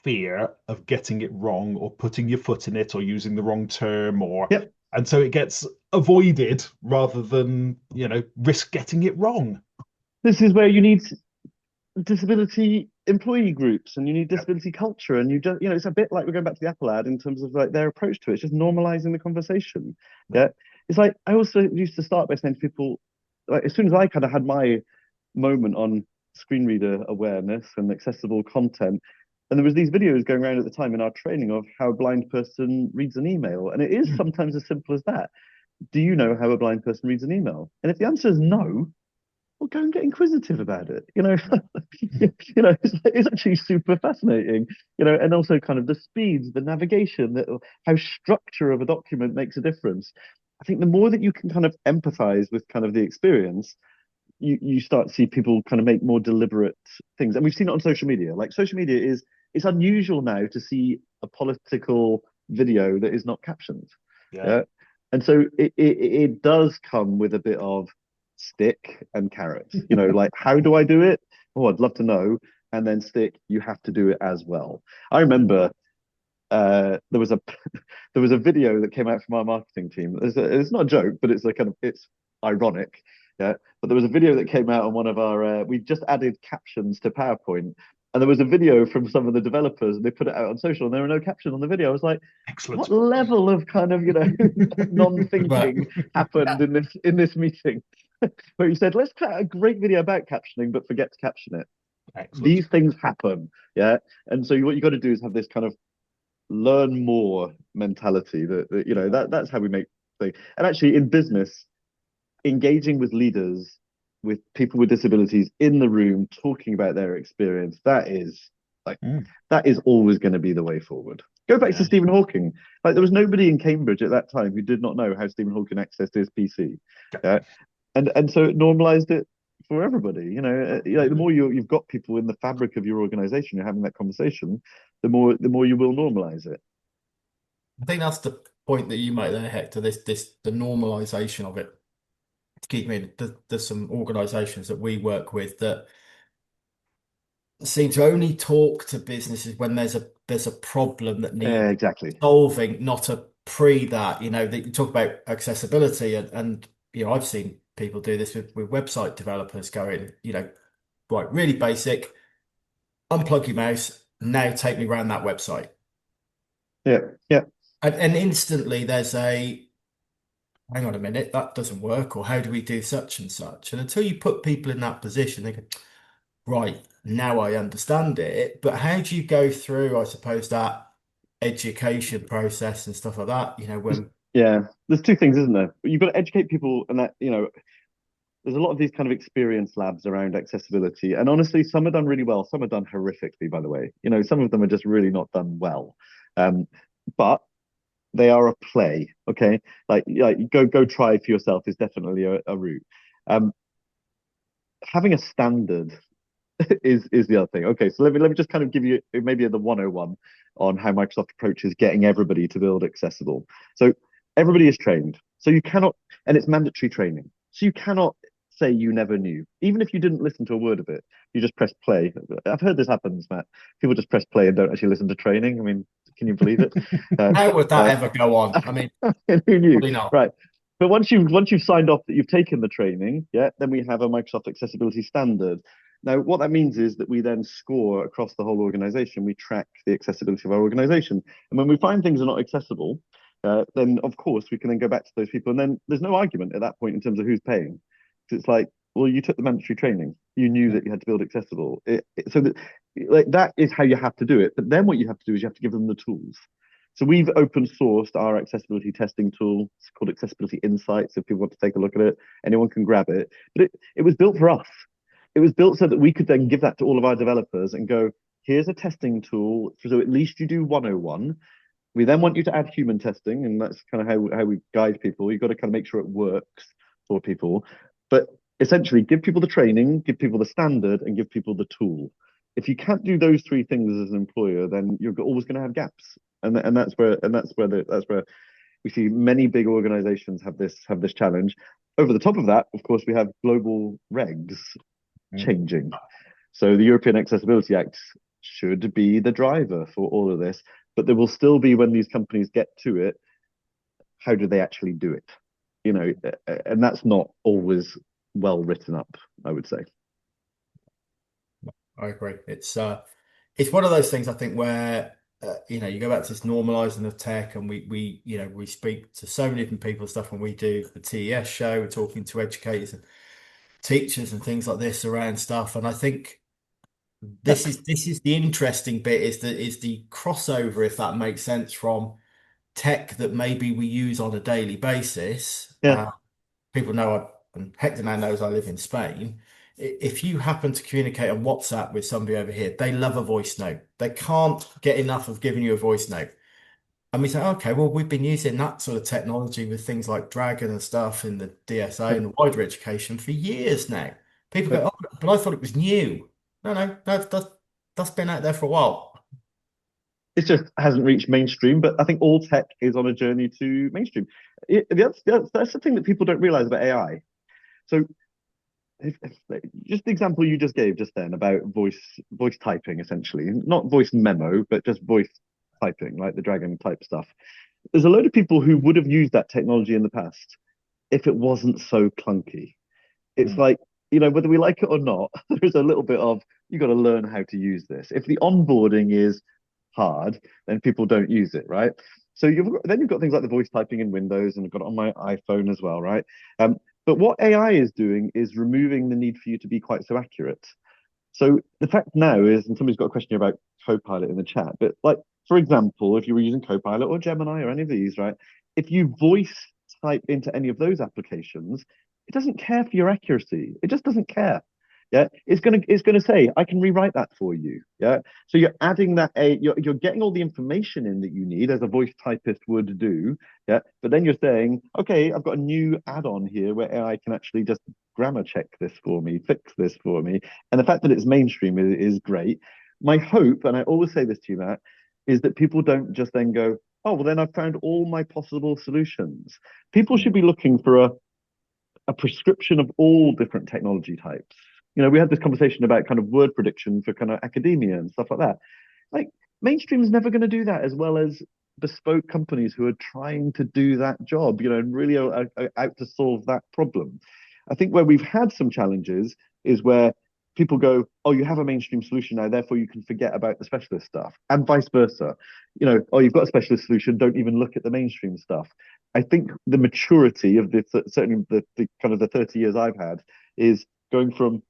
[SPEAKER 2] fear of getting it wrong or putting your foot in it or using the wrong term
[SPEAKER 3] Yep.
[SPEAKER 2] and so it gets avoided rather than, risk getting it wrong.
[SPEAKER 3] This is where you need disability employee groups and you need
[SPEAKER 2] Yep.
[SPEAKER 3] disability culture, and you just, it's a bit like we're going back to the Apple ad in terms of like their approach to it. It's just normalizing the conversation. Yeah. It's like I also used to start by saying to people, like as soon as I kind of had my moment on screen reader awareness and accessible content, and there was these videos going around at the time in our training of how a blind person reads an email, and it is
[SPEAKER 2] Mm.
[SPEAKER 3] sometimes as simple as that. Do you know how a blind person reads an email? And if the answer is no, well, go and get inquisitive about it. It's actually super fascinating. And also kind of the speeds, the navigation, how structure of a document makes a difference. I think the more that you can kind of empathize with kind of the experience, you start to see people kind of make more deliberate things. And we've seen it on social media. Like social media it's unusual now to see a political video that is not captioned.
[SPEAKER 2] Yeah.
[SPEAKER 3] Yeah. And so it does come with a bit of stick and carrot. Like how do I do it? Oh, I'd love to know. And then stick, you have to do it as well. I remember there was a there was a video that came out from our marketing team. It's not a joke, but it's ironic. Yeah. But there was a video that came out on one of our we just added captions to PowerPoint. And there was a video from some of the developers, and they put it out on social, and there were no captions on the video. I was like,
[SPEAKER 2] Excellent.
[SPEAKER 3] what level of kind of
[SPEAKER 1] Well,
[SPEAKER 3] non-thinking happened
[SPEAKER 1] yeah,
[SPEAKER 3] in this meeting? Where he said, let's create a great video about captioning, but forget to caption it.
[SPEAKER 2] Excellent.
[SPEAKER 3] These things happen. Yeah. And so what you got to do is have this kind of learn more mentality
[SPEAKER 2] Yeah.
[SPEAKER 3] that's how we make things. And actually in business, engaging with leaders, with people with disabilities in the room, talking about their experience, like
[SPEAKER 2] Mm.
[SPEAKER 3] that is always going to be the way forward. Go back to
[SPEAKER 2] Yeah.
[SPEAKER 3] Stephen Hawking. Like there was nobody in Cambridge at that time who did not know how Stephen Hawking accessed his PC. Yeah. And so it normalized it for everybody. The
[SPEAKER 2] Absolutely.
[SPEAKER 3] more you've got people in the fabric of your organization, you're having that conversation, the more you will normalize it.
[SPEAKER 1] I think that's the point that you make there, Hector. The normalization of it. Keep me. There's some organisations that we work with that seem to only talk to businesses when there's a problem that needs
[SPEAKER 3] Exactly.
[SPEAKER 1] solving, not a pre that. That you talk about accessibility and I've seen people do this with website developers going, right, really basic, unplug your mouse, now take me around that website.
[SPEAKER 3] Yeah. Yeah.
[SPEAKER 1] And instantly there's a hang on a minute, that doesn't work, or how do we do such and such? And until you put people in that position, they go, right, now I understand it. But how do you go through, I suppose, that education process and stuff like that? When
[SPEAKER 3] Yeah. There's two things, isn't there? You've got to educate people, and that, there's a lot of these kind of experience labs around accessibility. And honestly, some are done really well, some are done horrifically, by the way. Some of them are just really not done well. But they are a play, okay? Like go try for yourself is definitely a route. Um, Having a standard is the other thing. Okay, so let me just kind of give you maybe the 101 on how Microsoft approaches getting everybody to build accessible. So everybody is trained. So you cannot, and it's mandatory training. So you cannot say you never knew, even if you didn't listen to a word of it. You just press play. I've heard this happens, Matt. People just press play and don't actually listen to training. I mean, can you believe it? Uh,
[SPEAKER 1] how would that
[SPEAKER 3] uh,
[SPEAKER 1] ever go on? I mean,
[SPEAKER 3] who knew?
[SPEAKER 1] probably not.
[SPEAKER 3] Right. But once you've signed off that you've taken the training, yeah, then we have a Microsoft accessibility standard. Now, what that means is that we then score across the whole organization. We track the accessibility of our organization. And when we find things are not accessible, then of course we can then go back to those people. And then there's no argument at that point in terms of who's paying. It's like, well, you took the mandatory training. You knew that you had to build accessible. Like that is how you have to do it. But then what you have to do is you have to give them the tools. So we've open sourced our accessibility testing tool. It's called Accessibility Insights. If people want to take a look at it, anyone can grab it. But it was built for us. It was built so that we could then give that to all of our developers and go, here's a testing tool. So at least you do 101. We then want you to add human testing, and that's kind of how we guide people. You've got to kind of make sure it works for people, but essentially give people the training, give people the standard, and give people the tool. If you can't do those three things as an employer, then you're always going to have gaps, and that's where we see many big organizations have this challenge. Over the top of that, of course, we have global regs
[SPEAKER 2] Mm.
[SPEAKER 3] changing. So the European Accessibility Act should be the driver for all of this, but there will still be, when these companies get to it, how do they actually do it? You know, and that's not always well written up, I would say.
[SPEAKER 1] I agree. It's one of those things I think where you go back to this normalizing of tech, and we speak to so many different people and stuff when we do the TES show. We're talking to educators and teachers and things like this around stuff, and I think
[SPEAKER 3] Yeah,
[SPEAKER 1] this is the interesting bit is the crossover, if that makes sense, from tech that maybe we use on a daily basis.
[SPEAKER 3] yeah.
[SPEAKER 1] People know, and Hector now knows I live in Spain. If you happen to communicate on WhatsApp with somebody over here, they love a voice note. They can't get enough of giving you a voice note. And we say, okay, well, we've been using that sort of technology with things like Dragon and stuff in the DSA
[SPEAKER 3] Yeah.
[SPEAKER 1] and the wider education for years now. People
[SPEAKER 3] Yeah.
[SPEAKER 1] go, oh, but I thought it was new. No, no, that's been out there for a while.
[SPEAKER 3] It just hasn't reached mainstream, but I think all tech is on a journey to mainstream. That's the thing that people don't realize about AI. So just the example you just gave just then about voice typing, essentially, not voice memo, but just voice typing, like the Dragon type stuff. There's a load of people who would have used that technology in the past if it wasn't so clunky. It's
[SPEAKER 2] Mm.
[SPEAKER 3] like, whether we like it or not, there's a little bit of you got to learn how to use this. If the onboarding is hard, then people don't use it, right? So you've got things like the voice typing in Windows, and I've got it on my iPhone as well, right? But what AI is doing is removing the need for you to be quite so accurate. So the fact now is, and somebody's got a question about Copilot in the chat, but like, for example, if you were using Copilot or Gemini or any of these, right? If you voice type into any of those applications, it doesn't care for your accuracy. It just doesn't care. Yeah, it's gonna say, I can rewrite that for you. Yeah. So you're adding you're getting all the information in that you need as a voice typist would do. Yeah. But then you're saying, okay, I've got a new add-on here where AI can actually just grammar check this for me, fix this for me. And the fact that it's mainstream is great. My hope, and I always say this to you, Matt, is that people don't just then go, oh, well, then I've found all my possible solutions. People
[SPEAKER 2] Mm.
[SPEAKER 3] should be looking for a prescription of all different technology types. We had this conversation about kind of word prediction for kind of academia and stuff like that. Like, mainstream is never going to do that as well as bespoke companies who are trying to do that job, and really are out to solve that problem. I think where we've had some challenges is where people go, oh, you have a mainstream solution now, therefore you can forget about the specialist stuff, and vice versa. Oh, you've got a specialist solution, don't even look at the mainstream stuff. I think the maturity of this, certainly the kind of the 30 years I've had, is going from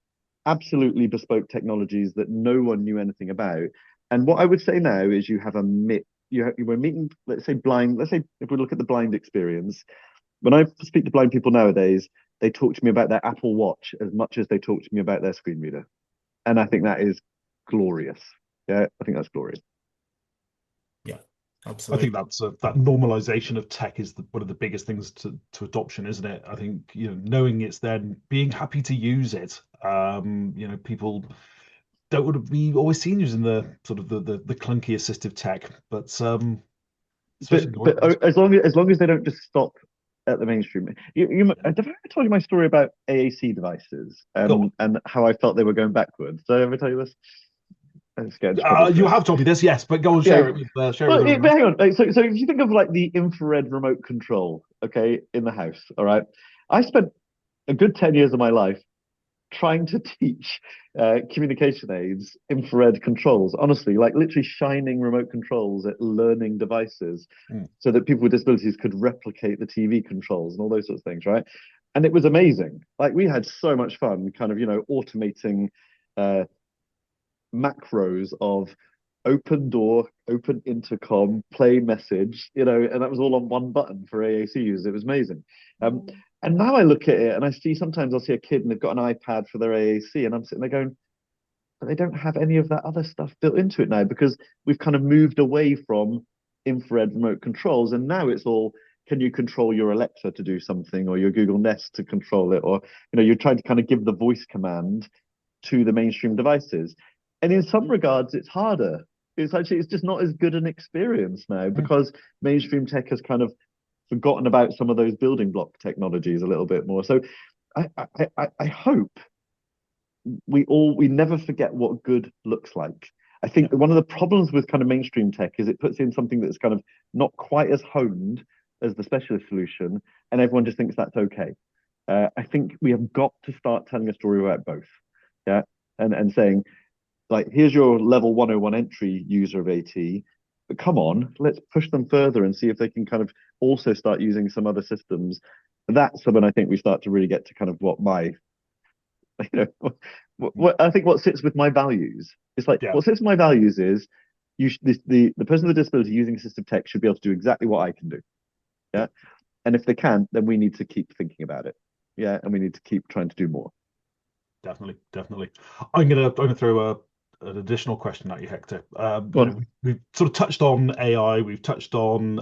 [SPEAKER 3] absolutely bespoke technologies that no one knew anything about. And what I would say now is you have a myth. We're meeting, let's say blind. Let's say if we look at the blind experience, when I speak to blind people nowadays, they talk to me about their Apple Watch as much as they talk to me about their screen reader, and I think that is glorious. Yeah, I think that's glorious.
[SPEAKER 1] Yeah,
[SPEAKER 2] I think
[SPEAKER 1] absolutely.
[SPEAKER 2] that's that normalization of tech is one of the biggest things to adoption, isn't it? I think knowing it's then being happy to use it. People don't want to be always seen using the sort of the clunky assistive tech, but
[SPEAKER 3] But
[SPEAKER 2] especially in the
[SPEAKER 3] but
[SPEAKER 2] workplace.
[SPEAKER 3] as long as they don't just stop at the mainstream. Have I ever told you my story about AAC devices
[SPEAKER 2] Go
[SPEAKER 3] and how I felt they were going backwards? Did I ever tell you this? I'm just getting into trouble
[SPEAKER 2] on.
[SPEAKER 3] for
[SPEAKER 2] You
[SPEAKER 3] it.
[SPEAKER 2] have told me this, yes, but go and
[SPEAKER 3] Yeah.
[SPEAKER 2] share it
[SPEAKER 3] Well,
[SPEAKER 2] with everyone
[SPEAKER 3] but
[SPEAKER 2] else.
[SPEAKER 3] hang on. Like, so if you think of like the infrared remote control, okay, in the house, all right. I spent a good 10 years of my life trying to teach communication aids infrared controls. Honestly, like literally shining remote controls at learning devices
[SPEAKER 2] Mm.
[SPEAKER 3] so that people with disabilities could replicate the TV controls and all those sorts of things, right? And it was amazing. Like we had so much fun, kind of, automating uh, macros of open door, open intercom, play message, and that was all on one button for AAC users. It was amazing. And now I look at it and I see sometimes I'll see a kid and they've got an iPad for their AAC, and I'm sitting there going, but they don't have any of that other stuff built into it now because we've kind of moved away from infrared remote controls, and now it's all, can you control your Alexa to do something, or your Google Nest to control it, or you're trying to kind of give the voice command to the mainstream devices. And in some regards, it's harder. It's just not as good an experience now
[SPEAKER 2] Mm.
[SPEAKER 3] because mainstream tech has kind of forgotten about some of those building block technologies a little bit more. So I hope we never forget what good looks like. I think
[SPEAKER 2] Yeah.
[SPEAKER 3] one of the problems with kind of mainstream tech is it puts in something that's kind of not quite as honed as the specialist solution, and everyone just thinks that's okay. I think we have got to start telling a story about both. Yeah. And saying, like, here's your level 101 entry user of AT, but come on, let's push them further and see if they can kind of also start using some other systems. That's when I think we start to really get to kind of what my, you know, what I think what sits with my values. It's like
[SPEAKER 2] Yeah.
[SPEAKER 3] what sits with my values is the person with a disability using assistive tech should be able to do exactly what I can do. Yeah. And if they can, then we need to keep thinking about it. Yeah. And we need to keep trying to do more.
[SPEAKER 2] Definitely, definitely. I'm gonna throw an additional question at you, Hector.
[SPEAKER 3] Go on.
[SPEAKER 2] We've sort of touched on AI, we've touched on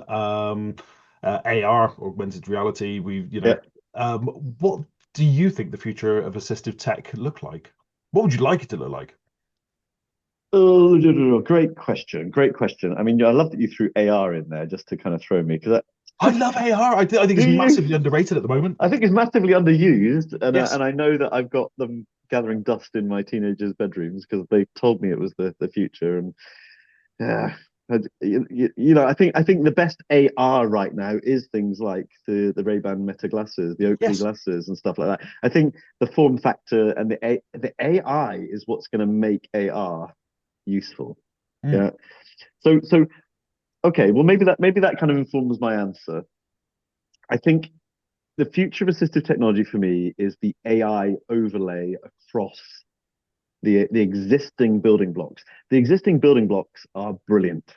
[SPEAKER 2] AR, augmented reality.
[SPEAKER 3] Yeah.
[SPEAKER 2] What do you think the future of assistive tech look like? What would you like it to look like?
[SPEAKER 3] Oh, no, no, no. Great question. Great question. I mean, I love that you threw AR in there just to kind of throw me because
[SPEAKER 2] I love AR. I think
[SPEAKER 3] do
[SPEAKER 2] it's
[SPEAKER 3] you?
[SPEAKER 2] massively underrated at the moment.
[SPEAKER 3] I think it's massively underused,
[SPEAKER 2] Yes.
[SPEAKER 3] and I know that I've got them gathering dust in my teenagers' bedrooms because they told me it was the future, and yeah. I think the best AR right now is things like the Ray-Ban Meta glasses, the Oakley
[SPEAKER 2] Yes.
[SPEAKER 3] glasses, and stuff like that. I think the form factor and the AI is what's going to make AR useful.
[SPEAKER 2] Mm.
[SPEAKER 3] Yeah. So okay, well maybe that kind of informs my answer. I think the future of assistive technology for me is the AI overlay across the existing building blocks. The existing building blocks are brilliant.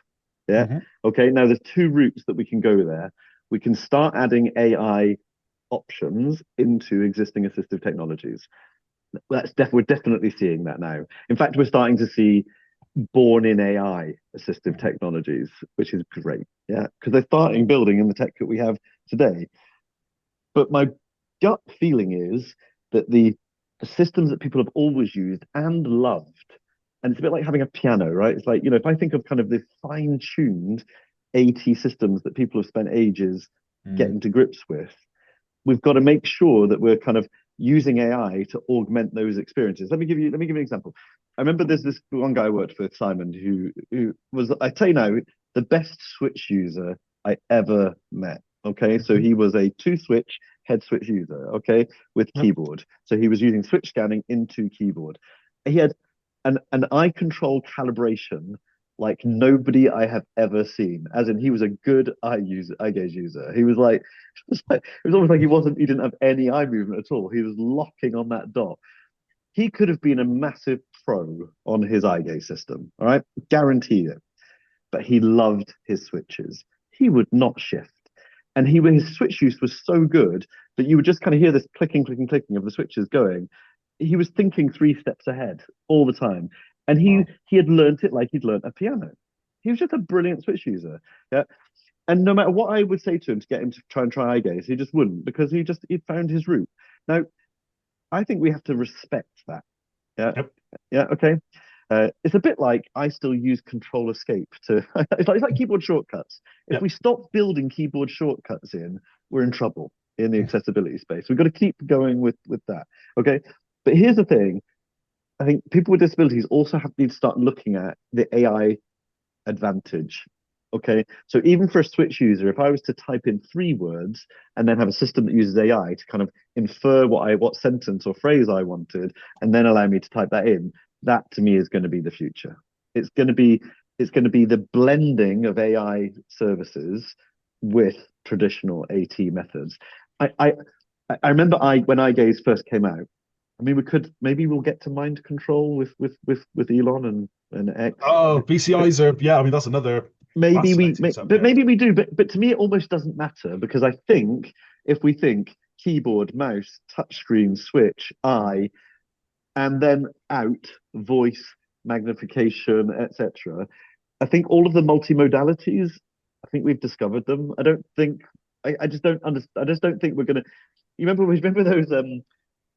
[SPEAKER 3] Yeah.
[SPEAKER 2] Hmm.
[SPEAKER 3] Okay. Now there's two routes that we can go there. We can start adding AI options into existing assistive technologies. We're definitely seeing that now. In fact, we're starting to see born in AI assistive technologies, which is great. Yeah, because they're starting building in the tech that we have today. But my gut feeling is that the systems that people have always used and loved, and it's a bit like having a piano, right? It's like, if I think of kind of the fine-tuned AT systems that people have spent ages
[SPEAKER 2] Mm.
[SPEAKER 3] getting to grips with, we've got to make sure that we're kind of using AI to augment those experiences. Let me give you an example. I remember there's this one guy I worked with, Simon, who was, I tell you now, the best Switch user I ever met. Okay, so
[SPEAKER 2] Mhm.
[SPEAKER 3] he was a two switch head switch user, okay, with
[SPEAKER 2] Yep.
[SPEAKER 3] keyboard. So he was using switch scanning into keyboard. He had an eye control calibration like nobody I have ever seen. As in, he was a good eye gaze user. He was like, it was almost like he didn't have any eye movement at all. He was locking on that dot. He could have been a massive pro on his eye gaze system. All right, guarantee it. But he loved his switches. He would not shift, and his switch use was so good that you would just kind of hear this clicking, clicking, clicking of the switches going. He was thinking three steps ahead all the time, and he
[SPEAKER 2] Wow.
[SPEAKER 3] he had learnt it like he'd learnt a piano. He was just a brilliant switch user. Yeah. And no matter what I would say to him to get him to try eye gaze, he just wouldn't because he'd found his route. Now, I think we have to respect that. Yeah.
[SPEAKER 2] Yep.
[SPEAKER 3] Yeah. Okay. It's a bit like I still use Control Escape to. It's like keyboard shortcuts. If
[SPEAKER 2] Yep.
[SPEAKER 3] we stop building keyboard shortcuts we're in trouble in the accessibility space. We've got to keep going with that. Okay. But here's the thing. I think people with disabilities also need to start looking at the AI advantage. Okay, so even for a Switch user, if I was to type in three words and then have a system that uses AI to kind of infer what sentence or phrase I wanted, and then allow me to type that in, that to me is going to be the future. It's going to be it's going to be the blending of AI services with traditional AT methods. I I, I remember when iGaze first came out. I mean, we'll get to mind control with Elon and X.
[SPEAKER 2] Oh, BCIs are, yeah, I mean, that's another fascinating
[SPEAKER 3] But
[SPEAKER 2] subject.
[SPEAKER 3] maybe we do. But to me, it almost doesn't matter because I think if we think keyboard, mouse, touchscreen, switch, eye, and then out, voice, magnification, etc. I think all of the multimodalities I think we've discovered them. I don't think I just don't understand. I just don't think we're gonna. You remember those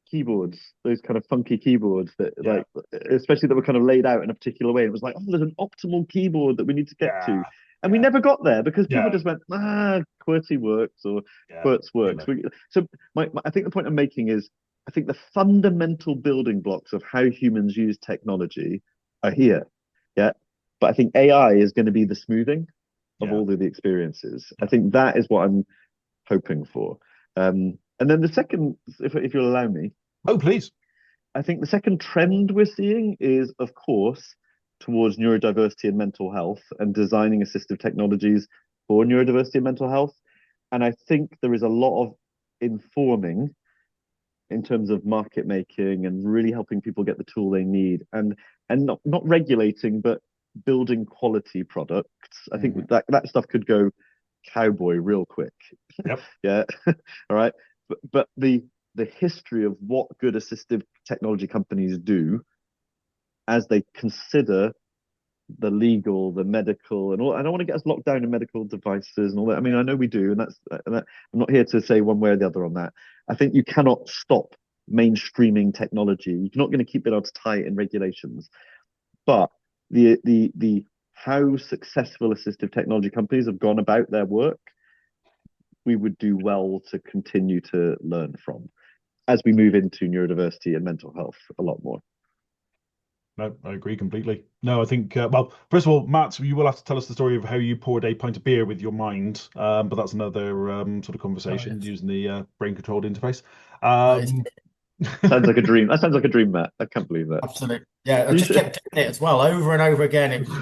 [SPEAKER 3] keyboards, those kind of funky keyboards that
[SPEAKER 2] Yeah,
[SPEAKER 3] like, especially that were kind of laid out in a particular way. It was like, oh, there's an optimal keyboard that we need to get
[SPEAKER 2] yeah,
[SPEAKER 3] to, and we
[SPEAKER 2] yeah,
[SPEAKER 3] never got there because
[SPEAKER 2] yeah,
[SPEAKER 3] people just went, QWERTY works or
[SPEAKER 2] yeah.
[SPEAKER 3] QWERTZ works.
[SPEAKER 2] Totally.
[SPEAKER 3] So I think the point I'm making is, I think the fundamental building blocks of how humans use technology are here. Yeah, but I think AI is going to be the smoothing of
[SPEAKER 2] Yeah,
[SPEAKER 3] all of the experiences. I
[SPEAKER 2] yeah.
[SPEAKER 3] think that is what I'm hoping for. And then the second, if you'll allow me,
[SPEAKER 2] Oh, please.
[SPEAKER 3] I think the second trend we're seeing is, of course, towards neurodiversity and mental health and designing assistive technologies for neurodiversity and mental health. And I think there is a lot of informing in terms of market making and really helping people get the tool they need, and not regulating, but building quality products. I think
[SPEAKER 2] Mhm.
[SPEAKER 3] that stuff could go cowboy real quick.
[SPEAKER 2] Yep.
[SPEAKER 3] Yeah. All right. But the history of what good assistive technology companies do as they consider the legal, the medical, and all. I don't want to get us locked down in medical devices and all that. I mean, I know we do, and I'm not here to say one way or the other on that. I think you cannot stop mainstreaming technology. You're not going to keep it as tight in regulations, but the how successful assistive technology companies have gone about their work, we would do well to continue to learn from as we move into neurodiversity and mental health a lot more.
[SPEAKER 2] No, I agree completely. No, I think, well, first of all, Matt, you will have to tell us the story of how you poured a pint of beer with your mind, but that's another sort of
[SPEAKER 1] Oh,
[SPEAKER 2] conversation
[SPEAKER 1] yes.
[SPEAKER 2] using the brain-controlled interface.
[SPEAKER 1] That is
[SPEAKER 2] Um,
[SPEAKER 3] Sounds like a dream. That sounds like a dream, Matt. I can't believe that.
[SPEAKER 1] absolutely. Yeah, I
[SPEAKER 3] You
[SPEAKER 1] just
[SPEAKER 3] should.
[SPEAKER 1] kept doing it as well, over and over again. It was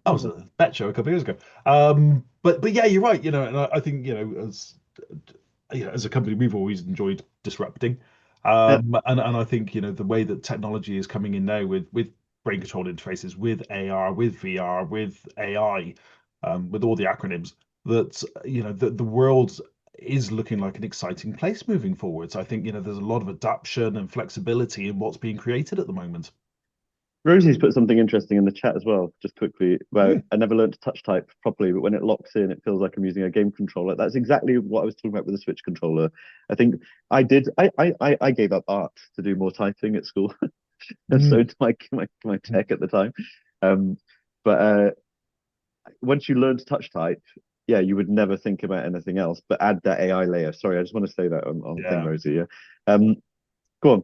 [SPEAKER 2] I was a bet show a couple of years ago. But yeah, you're right. And I think as as a company, we've always enjoyed disrupting.
[SPEAKER 3] Yeah.
[SPEAKER 2] And I think the way that technology is coming in now with brain controlled interfaces, with AR, with VR, with AI, with all the acronyms, that the world is looking like an exciting place moving forwards. I think there's a lot of adaptation and flexibility in what's being created at the moment.
[SPEAKER 3] Rosie's put something interesting in the chat as well, just quickly about
[SPEAKER 2] Hmm.
[SPEAKER 3] I never learned to touch type properly, but when it locks in, it feels like I'm using a game controller. That's exactly what I was talking about with the Switch controller. I think I did. I gave up art to do more typing at school, and so
[SPEAKER 2] Hmm.
[SPEAKER 3] did my tech at the time. Um, but once you learn to touch type, yeah, you would never think about anything else. But add that AI layer. Sorry, I just want to say that on thing,
[SPEAKER 2] Yeah.
[SPEAKER 3] Rosie. Yeah. Um, Go on.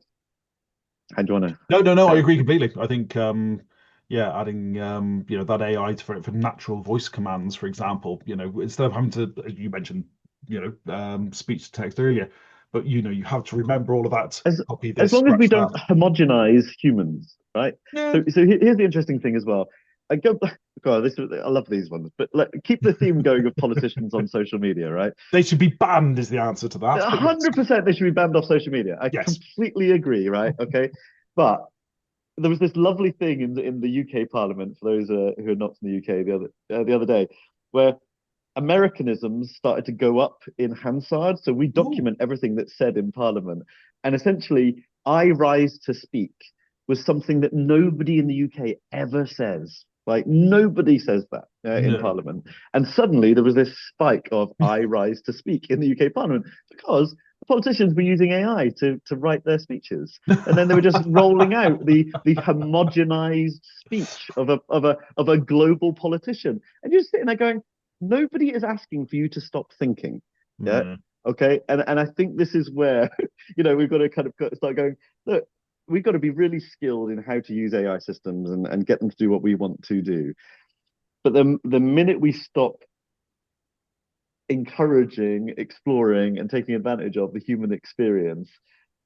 [SPEAKER 3] How do you want
[SPEAKER 2] No, no, no, I
[SPEAKER 3] to?
[SPEAKER 2] agree completely. I think, yeah, adding, that AI for natural voice commands, for example, instead of having to, as you mentioned, speech to text earlier, but you have to remember all of that,
[SPEAKER 3] as
[SPEAKER 2] copy
[SPEAKER 3] as
[SPEAKER 2] this,
[SPEAKER 3] long as we
[SPEAKER 2] scratch
[SPEAKER 3] don't
[SPEAKER 2] that.
[SPEAKER 3] homogenize humans, right?
[SPEAKER 2] Yeah,
[SPEAKER 3] So here's the interesting thing as well. I go God, I love these ones, but keep the theme going of politicians on social media, right?
[SPEAKER 2] they should be banned is the answer to that. But yes,
[SPEAKER 3] 100% they should be banned off social media. I
[SPEAKER 2] yes.
[SPEAKER 3] completely agree, right? Okay, but there was this lovely thing in the UK Parliament for those who are not from the UK the other day, where Americanisms started to go up in Hansard. So we
[SPEAKER 2] Ooh,
[SPEAKER 3] document everything that's said in Parliament. And essentially, I rise to speak was something that nobody in the UK ever says. Like nobody says that in
[SPEAKER 2] no.
[SPEAKER 3] Parliament. And suddenly there was this spike of I rise to speak in the UK Parliament because the politicians were using AI to write their speeches. And then they were just rolling out the homogenized speech of a global politician. And you're sitting there going, nobody is asking for you to stop thinking. Yeah.
[SPEAKER 2] No.
[SPEAKER 3] Okay. And I think this is where, we've got to kind of start going, look, we've got to be really skilled in how to use AI systems and get them to do what we want to do. But the minute we stop encouraging, exploring, and taking advantage of the human experience,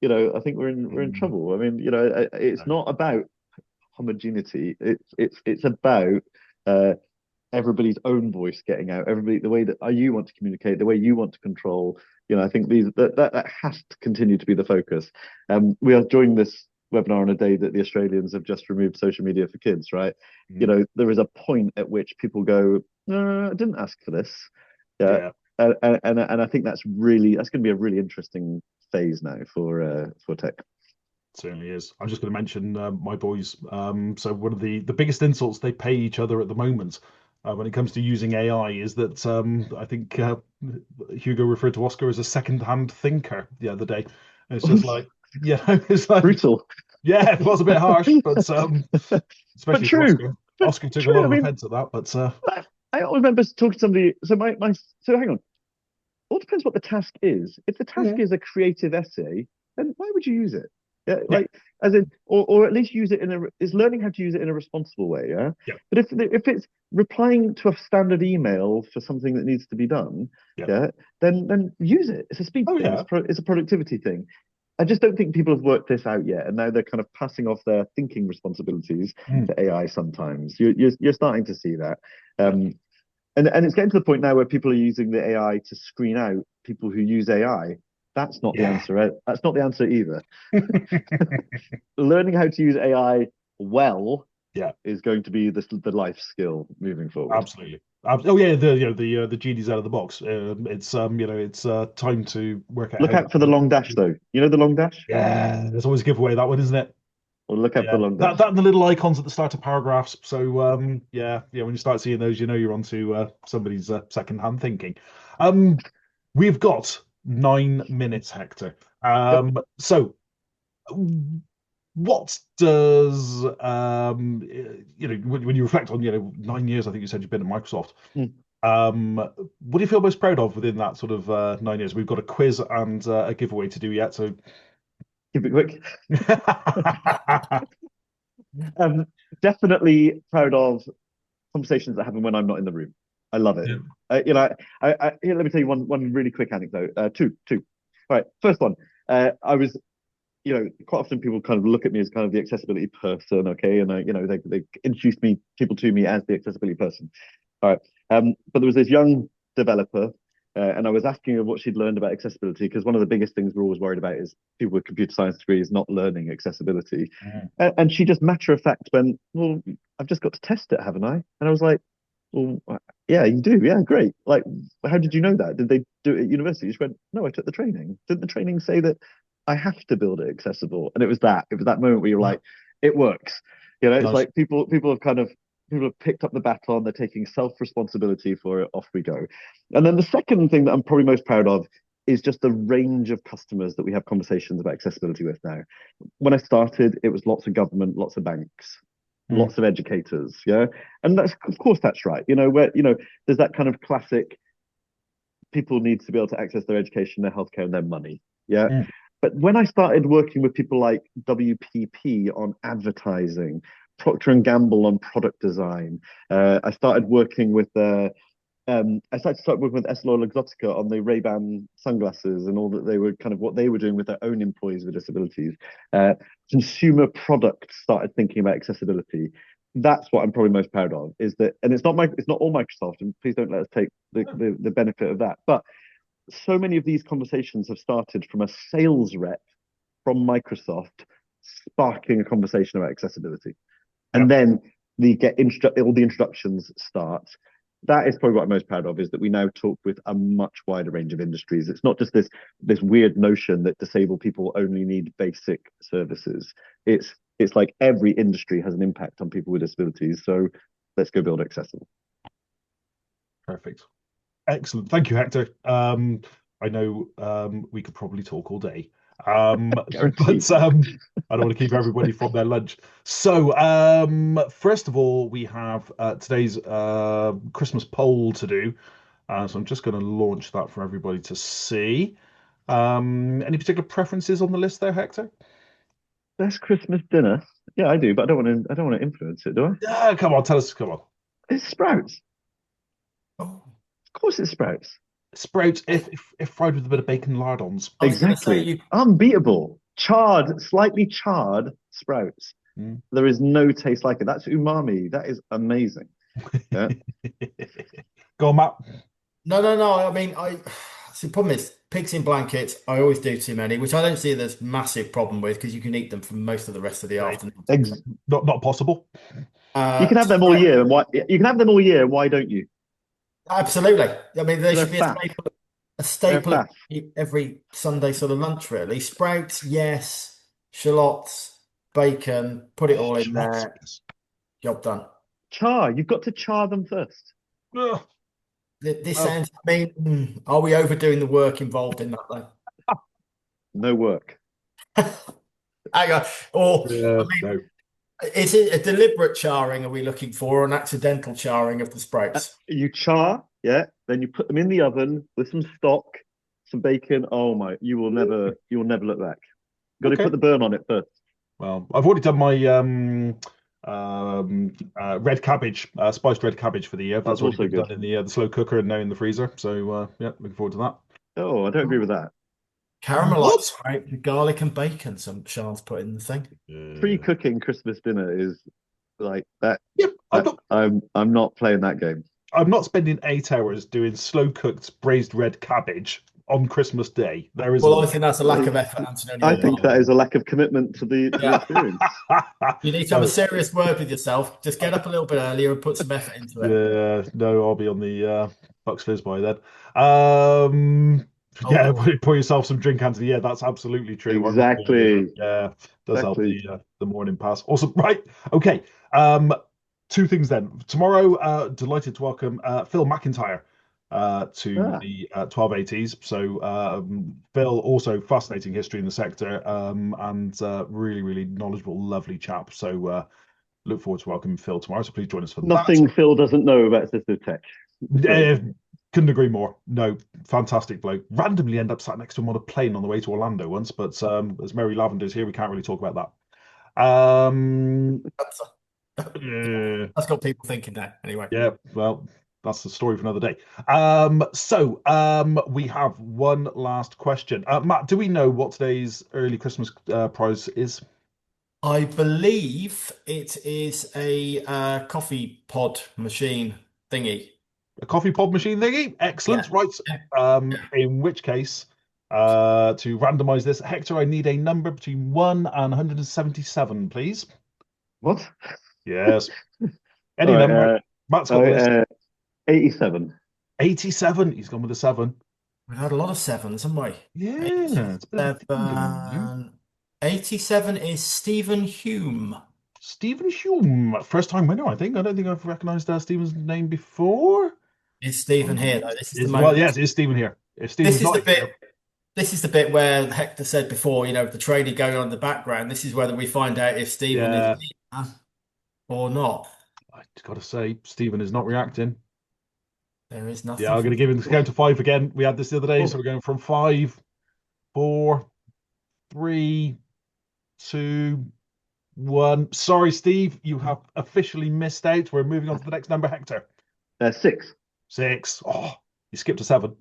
[SPEAKER 3] I think we're in
[SPEAKER 2] Mm,
[SPEAKER 3] trouble. I mean, it's
[SPEAKER 2] no.
[SPEAKER 3] not about homogeneity. It's about everybody's own voice getting out, everybody the way that you want to communicate, the way you want to control. I think that has to continue to be the focus. We are joining this webinar on a day that the Australians have just removed social media for kids, right?
[SPEAKER 2] Mm,
[SPEAKER 3] There is a point at which people go, no, I didn't ask for this. Yeah.
[SPEAKER 2] yeah.
[SPEAKER 3] And I think that's going to be a really interesting phase now for tech.
[SPEAKER 2] Certainly is. I'm just going to mention my boys. So one of the biggest insults they pay each other at the moment when it comes to using AI is that I think Hugo referred to Oscar as a second-hand thinker the other day. And it's just like, it's like,
[SPEAKER 3] Brutal,
[SPEAKER 2] yeah, it was a bit harsh, but
[SPEAKER 3] but
[SPEAKER 2] especially for
[SPEAKER 3] true.
[SPEAKER 2] Oscar.
[SPEAKER 3] But
[SPEAKER 2] Oscar took a
[SPEAKER 3] true.
[SPEAKER 2] lot
[SPEAKER 3] I
[SPEAKER 2] of
[SPEAKER 3] mean,
[SPEAKER 2] offense at that, but
[SPEAKER 3] I always remember talking to somebody. So so hang on. All depends what the task is. If the task
[SPEAKER 2] mm,
[SPEAKER 3] is a creative essay, then why would you use it? Yeah,
[SPEAKER 2] yeah,
[SPEAKER 3] like as in, or at least use it is learning how to use it in a responsible way. Yeah,
[SPEAKER 2] yeah,
[SPEAKER 3] but if it's replying to a standard email for something that needs to be done,
[SPEAKER 2] yeah.
[SPEAKER 3] yeah, then use it. It's a speed
[SPEAKER 2] Oh
[SPEAKER 3] thing.
[SPEAKER 2] yeah.
[SPEAKER 3] It's a productivity thing. I just don't think people have worked this out yet, and now they're kind of passing off their thinking responsibilities
[SPEAKER 2] Mm,
[SPEAKER 3] to AI. Sometimes you're starting to see that.
[SPEAKER 2] yeah.
[SPEAKER 3] Um, and it's getting to the point now where people are using the AI to screen out people who use AI. That's not the
[SPEAKER 2] Yeah.
[SPEAKER 3] answer. That's not the answer either. Learning how to use AI well
[SPEAKER 2] Yeah,
[SPEAKER 3] is going to be the life skill moving forward.
[SPEAKER 2] absolutely. Oh yeah, the genie's out of the box. It's time to work out
[SPEAKER 3] Look
[SPEAKER 2] how
[SPEAKER 3] out for the
[SPEAKER 2] to.
[SPEAKER 3] long dash, though. You know the long dash?
[SPEAKER 2] Yeah, there's always a giveaway that one, isn't it?
[SPEAKER 3] Or look out for
[SPEAKER 2] Yeah,
[SPEAKER 3] the long
[SPEAKER 2] that
[SPEAKER 3] dash.
[SPEAKER 2] that and the little icons at the start of paragraphs. So yeah. When you start seeing those, you know you're onto somebody's second-hand thinking. Um, we've got 9 minutes, Hector.
[SPEAKER 3] Yep.
[SPEAKER 2] So what does when you reflect on 9 years, I think you said you've been at Microsoft.
[SPEAKER 3] Mm.
[SPEAKER 2] What do you feel most proud of within that sort of 9 years? We've got a quiz and a giveaway to do yet, so
[SPEAKER 3] Keep it quick. Um, Definitely proud of conversations that happen when I'm not in the room. I love it.
[SPEAKER 2] Yeah.
[SPEAKER 3] Here, let me tell you one really quick anecdote. Two. All right. First one. I was, quite often people kind of look at me as kind of the accessibility person, okay, and they introduce people to me as the accessibility person. All right. But there was this young developer, and I was asking her what she'd learned about accessibility because one of the biggest things we're always worried about is people with computer science degrees not learning accessibility.
[SPEAKER 2] Mhm.
[SPEAKER 3] And she just matter of fact went, "Well, I've just got to test it, haven't I?" And I was like, "Well, yeah, you do. Yeah, great. Like, how did you know that? Did they do it at university?" She went, "No, I took the training. Didn't the training say that I have to build it accessible?" And it was that moment where you're
[SPEAKER 2] Yeah.
[SPEAKER 3] like, "It works." It's
[SPEAKER 2] Nice.
[SPEAKER 3] like people have picked up the baton, they're taking self-responsibility for it, off we go. And then the second thing that I'm probably most proud of is just the range of customers that we have conversations about accessibility with now. When I started, it was lots of government, lots of banks,
[SPEAKER 2] Mm.
[SPEAKER 3] lots of educators, yeah. And that's, of course, that's right. Where there's that kind of classic people need to be able to access their education, their healthcare, and their money. Yeah.
[SPEAKER 2] Mm.
[SPEAKER 3] But when I started working with people like WPP on advertising, Procter and Gamble on product design, I started to start working with EssilorLuxottica on the Ray-Ban sunglasses and all that they were kind of what they were doing with their own employees with disabilities. Consumer products started thinking about accessibility. That's what I'm probably most proud of is that, and it's not all Microsoft, and please don't let us take the benefit of that. But so many of these conversations have started from a sales rep from Microsoft sparking a conversation about accessibility,
[SPEAKER 2] Yeah.
[SPEAKER 3] and then all the introductions start. That is probably what I'm most proud of is that we now talk with a much wider range of industries. It's not just this weird notion that disabled people only need basic services. It's like every industry has an impact on people with disabilities. So let's go build accessible.
[SPEAKER 2] Perfect. Excellent. Thank you, Hector. I know we could probably talk all day.
[SPEAKER 3] Guaranteed.
[SPEAKER 2] But I don't want to keep everybody from their lunch. So, first of all, we have today's Christmas poll to do. So I'm just going to launch that for everybody to see. Any particular preferences on the list there, Hector?
[SPEAKER 3] Best Christmas dinner? Yeah, I do, but I don't want to influence it, do I?
[SPEAKER 2] Come on, tell us. Come on.
[SPEAKER 3] It's Sprouts.
[SPEAKER 1] Oh,
[SPEAKER 3] Of course, it's Sprouts.
[SPEAKER 2] Sprouts, if fried with a bit of bacon lardons.
[SPEAKER 1] I was going to say
[SPEAKER 3] Exactly.
[SPEAKER 1] you.
[SPEAKER 3] Unbeatable. Charred, slightly charred Sprouts.
[SPEAKER 2] Mm.
[SPEAKER 3] There is no taste like it. That's umami. That is amazing. Yeah.
[SPEAKER 2] Go on, Matt.
[SPEAKER 1] No. I mean, see, the problem is pigs in blankets. I always do too many, which I don't see there's massive problem with because you can eat them for most of the rest of the
[SPEAKER 2] Right.
[SPEAKER 1] afternoon.
[SPEAKER 3] Ex-
[SPEAKER 2] Not possible.
[SPEAKER 3] you can have them all
[SPEAKER 1] Spread,
[SPEAKER 3] year. And why you can have them all year. Why don't you?
[SPEAKER 1] absolutely. I mean, they
[SPEAKER 3] They're
[SPEAKER 1] should be
[SPEAKER 3] fat.
[SPEAKER 1] a
[SPEAKER 3] They're
[SPEAKER 1] staple of
[SPEAKER 3] fat.
[SPEAKER 1] every Sunday sort of lunch, really. Sprouts, yes. shallots, bacon, put it
[SPEAKER 2] Oh,
[SPEAKER 1] all in
[SPEAKER 2] shallots.
[SPEAKER 1] there,
[SPEAKER 2] Yes.
[SPEAKER 1] job done.
[SPEAKER 3] Char. You've got to char them first.
[SPEAKER 2] Ugh.
[SPEAKER 1] This
[SPEAKER 2] Oh,
[SPEAKER 1] sounds, I mean, are we overdoing the work involved in that though?
[SPEAKER 3] No work.
[SPEAKER 1] Hang on. Or,
[SPEAKER 2] yeah.
[SPEAKER 1] I mean,
[SPEAKER 2] No.
[SPEAKER 1] is it a deliberate charring are we looking for, or an accidental charring of the sprouts?
[SPEAKER 3] You char, yeah. Then you put them in the oven with some stock, some bacon. Oh my! You will never look back. Got to
[SPEAKER 2] Okay.
[SPEAKER 3] put the burn on it first.
[SPEAKER 2] Well, I've already done my red cabbage, spiced red cabbage for the year. That's
[SPEAKER 3] That's
[SPEAKER 2] already
[SPEAKER 3] also
[SPEAKER 2] been done
[SPEAKER 3] good.
[SPEAKER 2] in the slow cooker and now in the freezer. So yeah, looking forward to that.
[SPEAKER 3] Oh, I don't agree with that.
[SPEAKER 1] Caramelized
[SPEAKER 2] What?
[SPEAKER 1] sprout with garlic and bacon, some Sean's put in the thing.
[SPEAKER 2] Uh,
[SPEAKER 3] Pre-cooking Christmas dinner is like that.
[SPEAKER 2] yeah,
[SPEAKER 3] That I'm not playing that game.
[SPEAKER 2] I'm not spending 8 hours doing slow cooked braised red cabbage on Christmas Day. There
[SPEAKER 1] Well,
[SPEAKER 2] isn't.
[SPEAKER 1] I think that's a lack of effort, Anthony, on
[SPEAKER 3] I
[SPEAKER 1] your
[SPEAKER 3] think
[SPEAKER 1] part.
[SPEAKER 3] that
[SPEAKER 2] Uh,
[SPEAKER 3] is a lack of commitment to the experience.
[SPEAKER 1] You need to have a
[SPEAKER 2] no,
[SPEAKER 1] serious word with yourself. Just get up a little bit earlier and put some effort into it.
[SPEAKER 2] yeah, no, I'll be on the Bucks Fizz by then. Um,
[SPEAKER 1] Oh
[SPEAKER 2] yeah,
[SPEAKER 1] Lord.
[SPEAKER 2] pour yourself some drink, Anthony. Yeah, that's absolutely true. I'm not doing it.
[SPEAKER 3] Exactly.
[SPEAKER 2] Yeah, does help
[SPEAKER 3] Exactly.
[SPEAKER 2] the morning pass. Awesome. Right. Okay. Um, two things then. Tomorrow, delighted to welcome Phil McIntyre to
[SPEAKER 3] Ah,
[SPEAKER 2] the 1280s. So Phil, also fascinating history in the sector, and really, really knowledgeable, lovely chap. So look forward to welcoming Phil tomorrow. So please join us for that.
[SPEAKER 3] nothing Phil doesn't know about assistive tech. It's great.
[SPEAKER 2] Uh, couldn't agree more. No, fantastic bloke. Randomly end up sat next to him on a plane on the way to Orlando once, but as Mary Lavender's here, we can't really talk about that.
[SPEAKER 1] That's,
[SPEAKER 2] Uh,
[SPEAKER 1] that's got people thinking now. Anyway,
[SPEAKER 2] yeah, well, that's the story for another day. We have one last question. Matt, do we know what today's early Christmas prize is?
[SPEAKER 1] I believe it is a coffee pod machine thingy.
[SPEAKER 2] A coffee pod machine thingy?
[SPEAKER 1] Yeah.
[SPEAKER 2] Excellent. Right.
[SPEAKER 1] Yeah.
[SPEAKER 2] In which case, to randomize this, Hector, I need a number between 1 and 177, please.
[SPEAKER 3] What?
[SPEAKER 2] Yes.
[SPEAKER 3] All
[SPEAKER 2] Any
[SPEAKER 3] right.
[SPEAKER 2] number. Matt's got the list.
[SPEAKER 3] 87.
[SPEAKER 2] 87. He's gone with a 7.
[SPEAKER 1] We've had a lot of sevens, haven't we?
[SPEAKER 2] Yeah, it's a bit of a theme going on there.
[SPEAKER 1] 87. 87 is Stephen Hume.
[SPEAKER 2] Stephen Hume, first time winner, I think. I don't think I've recognized Stephen's name before.
[SPEAKER 1] Is Stephen here though? This is the
[SPEAKER 2] Well,
[SPEAKER 1] moment.
[SPEAKER 2] yes, it's Stephen here. If
[SPEAKER 1] This
[SPEAKER 2] Stephen's
[SPEAKER 1] is the
[SPEAKER 2] not
[SPEAKER 1] bit.
[SPEAKER 2] here,
[SPEAKER 1] This is the bit where Hector said before, the training going on in the background. This is whether we find out if Stephen is
[SPEAKER 2] yeah,
[SPEAKER 1] here or not.
[SPEAKER 2] I got to say, Stephen is not reacting.
[SPEAKER 1] There is
[SPEAKER 2] Yeah,
[SPEAKER 1] nothing
[SPEAKER 2] I'm going
[SPEAKER 1] from.
[SPEAKER 2] to give him the count to 5 again. We had this the other day, so
[SPEAKER 3] Oh,
[SPEAKER 2] we're going from 5, 4, 3, 2, 1. Sorry, Steve, you have officially missed out. We're moving on to the next number, Hector.
[SPEAKER 3] 6.
[SPEAKER 2] 6. Oh, you skipped a 7.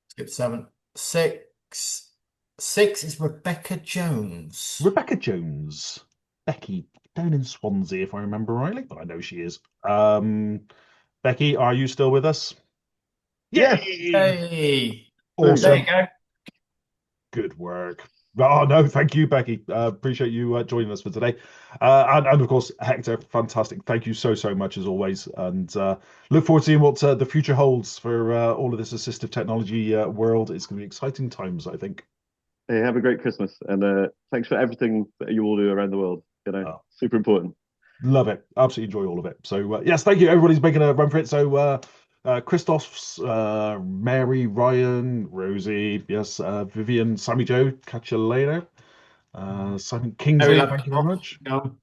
[SPEAKER 1] Skip seven. Six. Six is Rebecca Jones.
[SPEAKER 2] Rebecca Jones. Becky, down in Swansea, if I remember rightly, but I know she is. Becky, are you still with us?
[SPEAKER 3] Yes.
[SPEAKER 2] Yay!
[SPEAKER 1] Hey,
[SPEAKER 3] There you
[SPEAKER 1] there
[SPEAKER 3] go.
[SPEAKER 1] you
[SPEAKER 2] Awesome.
[SPEAKER 1] go.
[SPEAKER 2] Good work. Oh, no, thank you, Becky. Appreciate you joining us for today. And of course, Hector, fantastic. Thank you so, so much as always. And look forward to seeing what the future holds for all of this assistive technology world. It's going to be exciting times, I think.
[SPEAKER 3] Hey, have a great Christmas. And thanks for everything that you all do around the world.
[SPEAKER 2] Oh,
[SPEAKER 3] Super important.
[SPEAKER 2] love it. Absolutely enjoy all of it. So, yes, thank you. Everybody's making a run for it. So, Christoph's, Mary, Ryan, Rosie, yes, Vivian, Sammy Joe, catch you later. Simon
[SPEAKER 1] Mary
[SPEAKER 2] Kingsley,
[SPEAKER 1] Lab
[SPEAKER 2] thank you very much.
[SPEAKER 1] gone.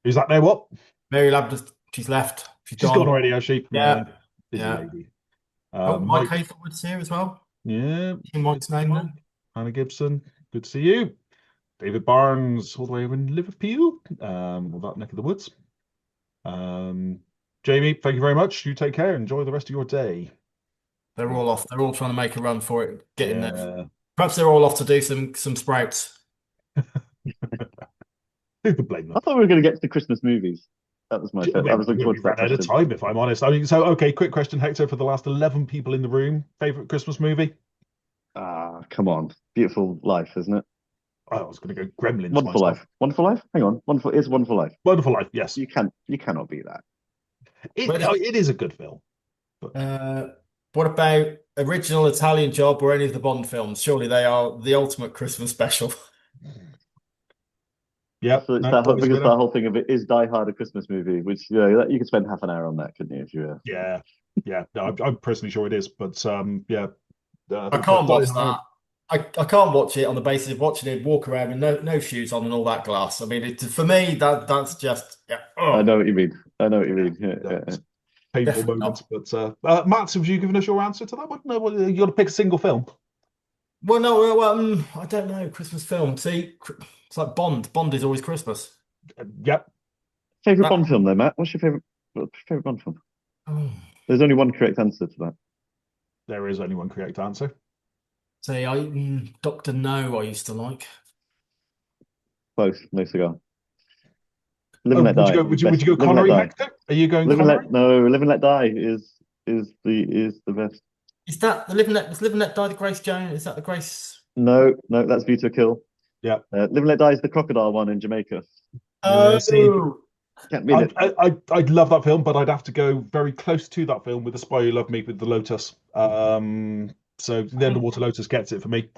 [SPEAKER 2] Is that now what?
[SPEAKER 1] Mary Lab just she's left. She's
[SPEAKER 2] She's gone
[SPEAKER 1] gone.
[SPEAKER 2] already, has she? Yeah,
[SPEAKER 1] Yeah.
[SPEAKER 2] busy
[SPEAKER 1] Yeah.
[SPEAKER 2] lady.
[SPEAKER 1] Oh, Mike
[SPEAKER 2] Mike,
[SPEAKER 1] Hazelwood's here as well.
[SPEAKER 2] yeah.
[SPEAKER 1] See Mike's name there.
[SPEAKER 2] Hannah Gibson, good to see you. David Barnes, all the way in Liverpool, or that neck of the woods. Um, Jamie, thank you very much. You take care. Enjoy the rest of your day.
[SPEAKER 1] They're all off. They're all trying to make a run for it, getting there.
[SPEAKER 2] Yeah.
[SPEAKER 1] Perhaps they're all off to do some sprouts.
[SPEAKER 2] Who could blame them?
[SPEAKER 3] I thought we were going to get to the Christmas movies. That was my. I was looking forward
[SPEAKER 2] We
[SPEAKER 3] to
[SPEAKER 2] ran
[SPEAKER 3] that
[SPEAKER 2] out of
[SPEAKER 3] question.
[SPEAKER 2] time, if I'm honest. I mean, so okay, quick question, Hector, for the last 11 people in the room, favorite Christmas movie?
[SPEAKER 3] Ah, come on. Beautiful Life, isn't it?
[SPEAKER 2] Oh, I was going to go Gremlins
[SPEAKER 3] Wonderful
[SPEAKER 2] myself.
[SPEAKER 3] Life. Wonderful Life. Hang on. It's Wonderful Life.
[SPEAKER 2] Wonderful Life, yes.
[SPEAKER 3] You cannot beat that.
[SPEAKER 1] Where did,
[SPEAKER 2] It is a good film. But
[SPEAKER 1] what about original Italian Job or any of the Bond films? Surely they are the ultimate Christmas special.
[SPEAKER 2] Yep.
[SPEAKER 3] So it's
[SPEAKER 2] No,
[SPEAKER 3] that
[SPEAKER 2] always a
[SPEAKER 3] because
[SPEAKER 2] winner.
[SPEAKER 3] that whole thing of it is Die Hard a Christmas movie, which you could spend half an hour on that, couldn't you? If you
[SPEAKER 2] Yeah. Yeah. No, I'm personally sure it is, but yeah, I
[SPEAKER 1] I
[SPEAKER 2] think
[SPEAKER 1] can't
[SPEAKER 2] Die
[SPEAKER 1] watch
[SPEAKER 2] Hard.
[SPEAKER 1] that. I can't watch it on the basis of watching it walk around with no shoes on and all that glass. I mean, for me that's just yeah,
[SPEAKER 3] I
[SPEAKER 1] oh,
[SPEAKER 3] know what you mean. I know what you
[SPEAKER 2] Yeah.
[SPEAKER 3] mean. Yeah,
[SPEAKER 2] No,
[SPEAKER 3] yeah, yeah.
[SPEAKER 2] it's painful
[SPEAKER 1] definitely
[SPEAKER 2] moments.
[SPEAKER 1] not.
[SPEAKER 2] But Matt, have you given us your answer to that one? No, well, you got to pick a single film.
[SPEAKER 1] Well, no, I don't know. Christmas film. See, it's like Bond. Bond is always Christmas.
[SPEAKER 2] Yep,
[SPEAKER 3] Favorite
[SPEAKER 1] That,
[SPEAKER 3] Bond film, though, Matt? What's your favorite Bond film?
[SPEAKER 1] oh.
[SPEAKER 3] There's only one correct answer to that.
[SPEAKER 2] there is only one correct answer.
[SPEAKER 1] See, Doctor No. I used to like.
[SPEAKER 3] Close, no cigar. Live
[SPEAKER 2] Oh,
[SPEAKER 3] and Let
[SPEAKER 2] would you
[SPEAKER 3] Die
[SPEAKER 2] go?
[SPEAKER 3] is
[SPEAKER 2] Would
[SPEAKER 3] best.
[SPEAKER 2] you go
[SPEAKER 3] Live and Let
[SPEAKER 2] Connery,
[SPEAKER 3] Die.
[SPEAKER 2] Hector? Are you going
[SPEAKER 3] Live and
[SPEAKER 2] Connery?
[SPEAKER 3] Let no. Live and Let Die is the best.
[SPEAKER 1] Is that the Living Let? Was Living Let Die the Grace Jones? Is that the Grace?
[SPEAKER 3] No, no, that's View to a Kill.
[SPEAKER 2] Yeah.
[SPEAKER 3] Live and Let Die is the crocodile one in Jamaica.
[SPEAKER 2] See,
[SPEAKER 1] Oh,
[SPEAKER 3] Can't beat it.
[SPEAKER 2] I'd love that film, but I'd have to go very close to that film with The Spy Who Loved Me with the Lotus. So
[SPEAKER 1] I
[SPEAKER 2] The
[SPEAKER 1] think
[SPEAKER 2] Underwater Lotus gets it for me.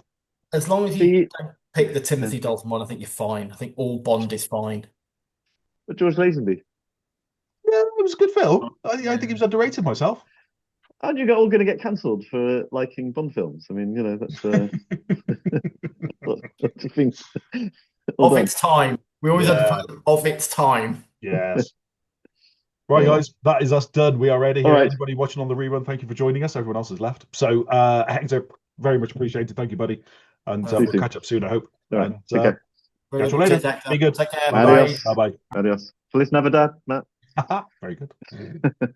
[SPEAKER 1] as long as you
[SPEAKER 3] See,
[SPEAKER 1] don't pick the
[SPEAKER 3] yeah.
[SPEAKER 1] Timothy Dalton one, I think you're fine. I think all Bond is fine.
[SPEAKER 3] But George Lazenby.
[SPEAKER 2] Yeah, it was a good film. I think
[SPEAKER 1] Yeah.
[SPEAKER 2] he was underrated myself.
[SPEAKER 3] Aren't you all going to get cancelled for liking Bond films? I mean, that's what do you think? All
[SPEAKER 1] Of
[SPEAKER 3] done.
[SPEAKER 1] its time. We always have to
[SPEAKER 2] Yeah.
[SPEAKER 1] put of its time.
[SPEAKER 2] Yes. Right,
[SPEAKER 3] Yeah.
[SPEAKER 2] guys, that is us done. We are ready
[SPEAKER 3] All
[SPEAKER 2] here.
[SPEAKER 3] right.
[SPEAKER 2] Anybody watching on the rerun, thank you for joining us. Everyone else has left. So, Hector, very much appreciated. Thank you, buddy. And
[SPEAKER 3] See you
[SPEAKER 1] Perfect.
[SPEAKER 2] we'll
[SPEAKER 3] soon.
[SPEAKER 2] catch up soon, I hope.
[SPEAKER 3] All right.
[SPEAKER 2] And
[SPEAKER 3] Take care.
[SPEAKER 2] catch you
[SPEAKER 1] Brilliant.
[SPEAKER 2] later.
[SPEAKER 1] Cheers, Hector.
[SPEAKER 2] Be good.
[SPEAKER 1] Take care.
[SPEAKER 2] Bye bye.
[SPEAKER 1] Bye.
[SPEAKER 3] Adios.
[SPEAKER 2] Bye bye.
[SPEAKER 3] Adios. Feliz Navidad, Matt.
[SPEAKER 2] Very good.